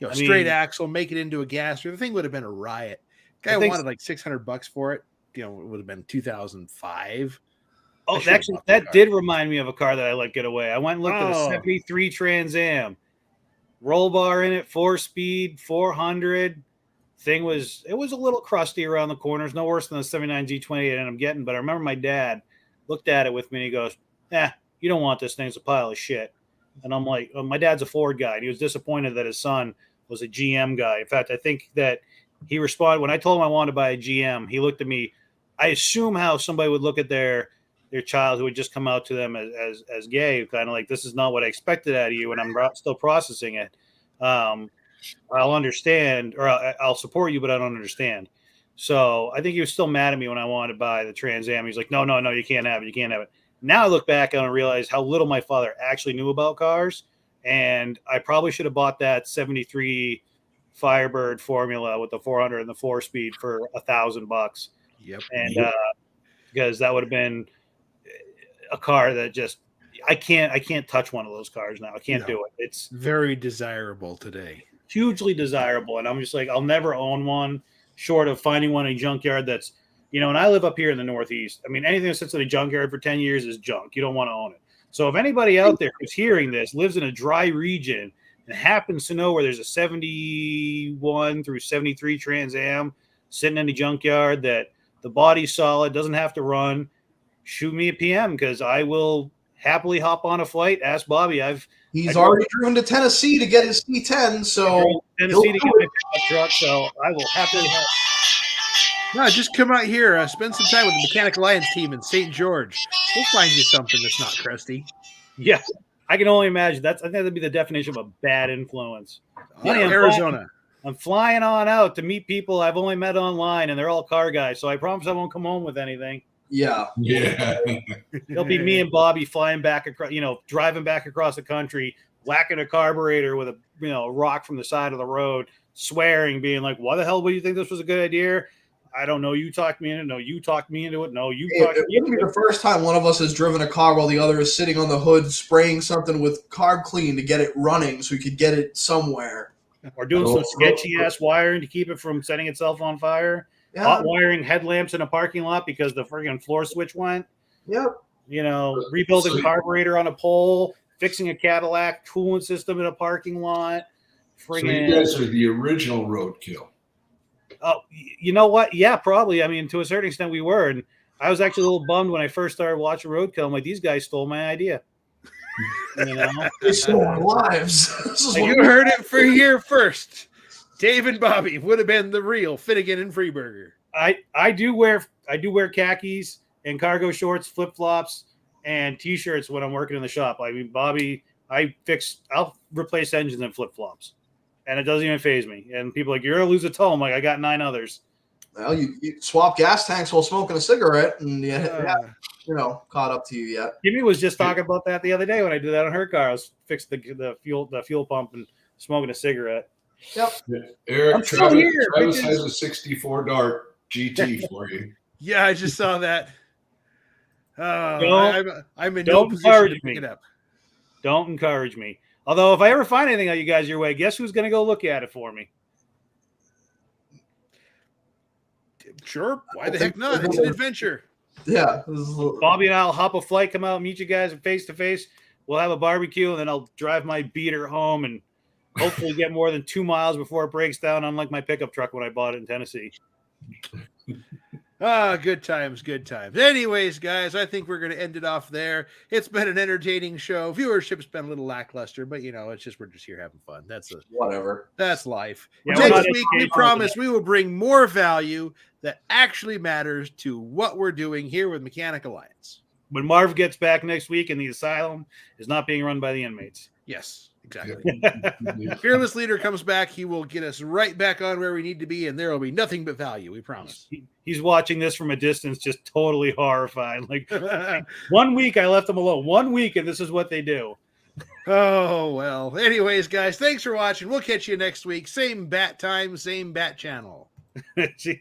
I Straight mean- axle, make it into a gaster. The thing would have been a riot. Guy I think- wanted like $600 for it. It would have been 2005. I Oh, should've actually, bought the that car. did remind me of a car that I let get away. I went and looked at a Oh. 73 Trans Am, roll bar in it, 4-speed, 400. It was a little crusty around the corners, no worse than the 79 G28 I ended up getting. But I remember my dad looked at it with me and he goes, you don't want this thing. It's a pile of shit. And I'm like, well, my dad's a Ford guy. And he was disappointed that his son was a GM guy. In fact, I think that he responded when I told him I wanted to buy a GM. He looked at me. I assume how somebody would look at their child who had just come out to them as gay, kind of like, this is not what I expected out of you, and I'm still processing it. I'll understand, or I'll support you, but I don't understand. So I think he was still mad at me when I wanted to buy the Trans Am. He's like, no, you can't have it. You can't have it. Now I look back and I realize how little my father actually knew about cars. And I probably should have bought that 73 Firebird Formula with the 400 and the 4-speed for $1,000. Yep. And because that would have been a car that just, I can't touch one of those cars now. I can't do it. It's very desirable today. Hugely desirable. And I'm just like, I'll never own one short of finding one in a junkyard that's, and I live up here in the Northeast. I mean, anything that sits in a junkyard for 10 years is junk. You don't want to own it. So if anybody out there who's hearing this lives in a dry region and happens to know where there's a 71 through 73 Trans Am sitting in a junkyard that the body's solid, doesn't have to run, shoot me a PM because I will happily hop on a flight. Ask Bobby. He's already driven to Tennessee to get his C10, so Tennessee to get my pickup truck, so I will happily help. No, just come out here, spend some time with the Mechanic Alliance team in St. George. We'll find you something that's not crusty. Yeah, I can only imagine. I think that'd be the definition of a bad influence. Arizona. I'm flying on out to meet people I've only met online, and they're all car guys. So I promise I won't come home with anything. Yeah. It'll be me and Bobby flying back across, driving back across the country, whacking a carburetor with a rock from the side of the road, swearing, being like, "Why the hell would you think this was a good idea? I don't know. You talked me into it. No, you talked me into it. No, you talked me into it. It wouldn't be the first time one of us has driven a car while the other is sitting on the hood spraying something with carb clean to get it running so we could get it somewhere. Or doing some sketchy ass wiring to keep it from setting itself on fire. Yeah. Hot wiring headlamps in a parking lot because the friggin' floor switch went. Yep. Rebuilding carburetor on a pole, fixing a Cadillac coolant system in a parking lot. So you guys are the original roadkill. Oh, you know what? Yeah, probably. I mean, to a certain extent, we were. And I was actually a little bummed when I first started watching Roadkill. I'm like, these guys stole my idea. They stole our lives. You heard it for here first. Dave and Bobby would have been the real Finnegan and Freeburger. I do wear khakis and cargo shorts, flip flops, and t-shirts when I'm working in the shop. I mean, Bobby, I'll replace engines in flip flops. And it doesn't even faze me. And people are like, you're going to lose a toe. I'm like, I got 9 others. Well, you swap gas tanks while smoking a cigarette, and caught up to you yet. Jimmy was just talking about that the other day when I did that on her car. I was fixing the fuel pump and smoking a cigarette. Yep. Eric, Travis has a 64 Dart GT for you. Yeah, I just saw that. I'm in no no position to me. pick it up. Don't encourage me. Although if I ever find anything of you guys your way, guess who's going to go look at it for me? Sure. Why the heck not? It's an adventure. Yeah. Bobby and I'll hop a flight, come out, meet you guys face to face. We'll have a barbecue, and then I'll drive my beater home and hopefully get more than 2 miles before it breaks down, unlike my pickup truck when I bought it in Tennessee. Good times, good times. Anyways, guys, I think we're going to end it off there. It's been an entertaining show. Viewership's been a little lackluster, but it's just we're just here having fun. Whatever. That's life. Yeah, Next week, we promise we will bring more value that actually matters to what we're doing here with Mechanic Alliance. When Marv gets back next week and the asylum is not being run by the inmates. Yes, exactly. Fearless Leader comes back. He will get us right back on where we need to be, and there will be nothing but value. We promise. He's watching this from a distance, just totally horrified. Like 1 week, I left them alone. 1 week, and this is what they do. Oh, well. Anyways, guys, thanks for watching. We'll catch you next week. Same bat time, same bat channel. See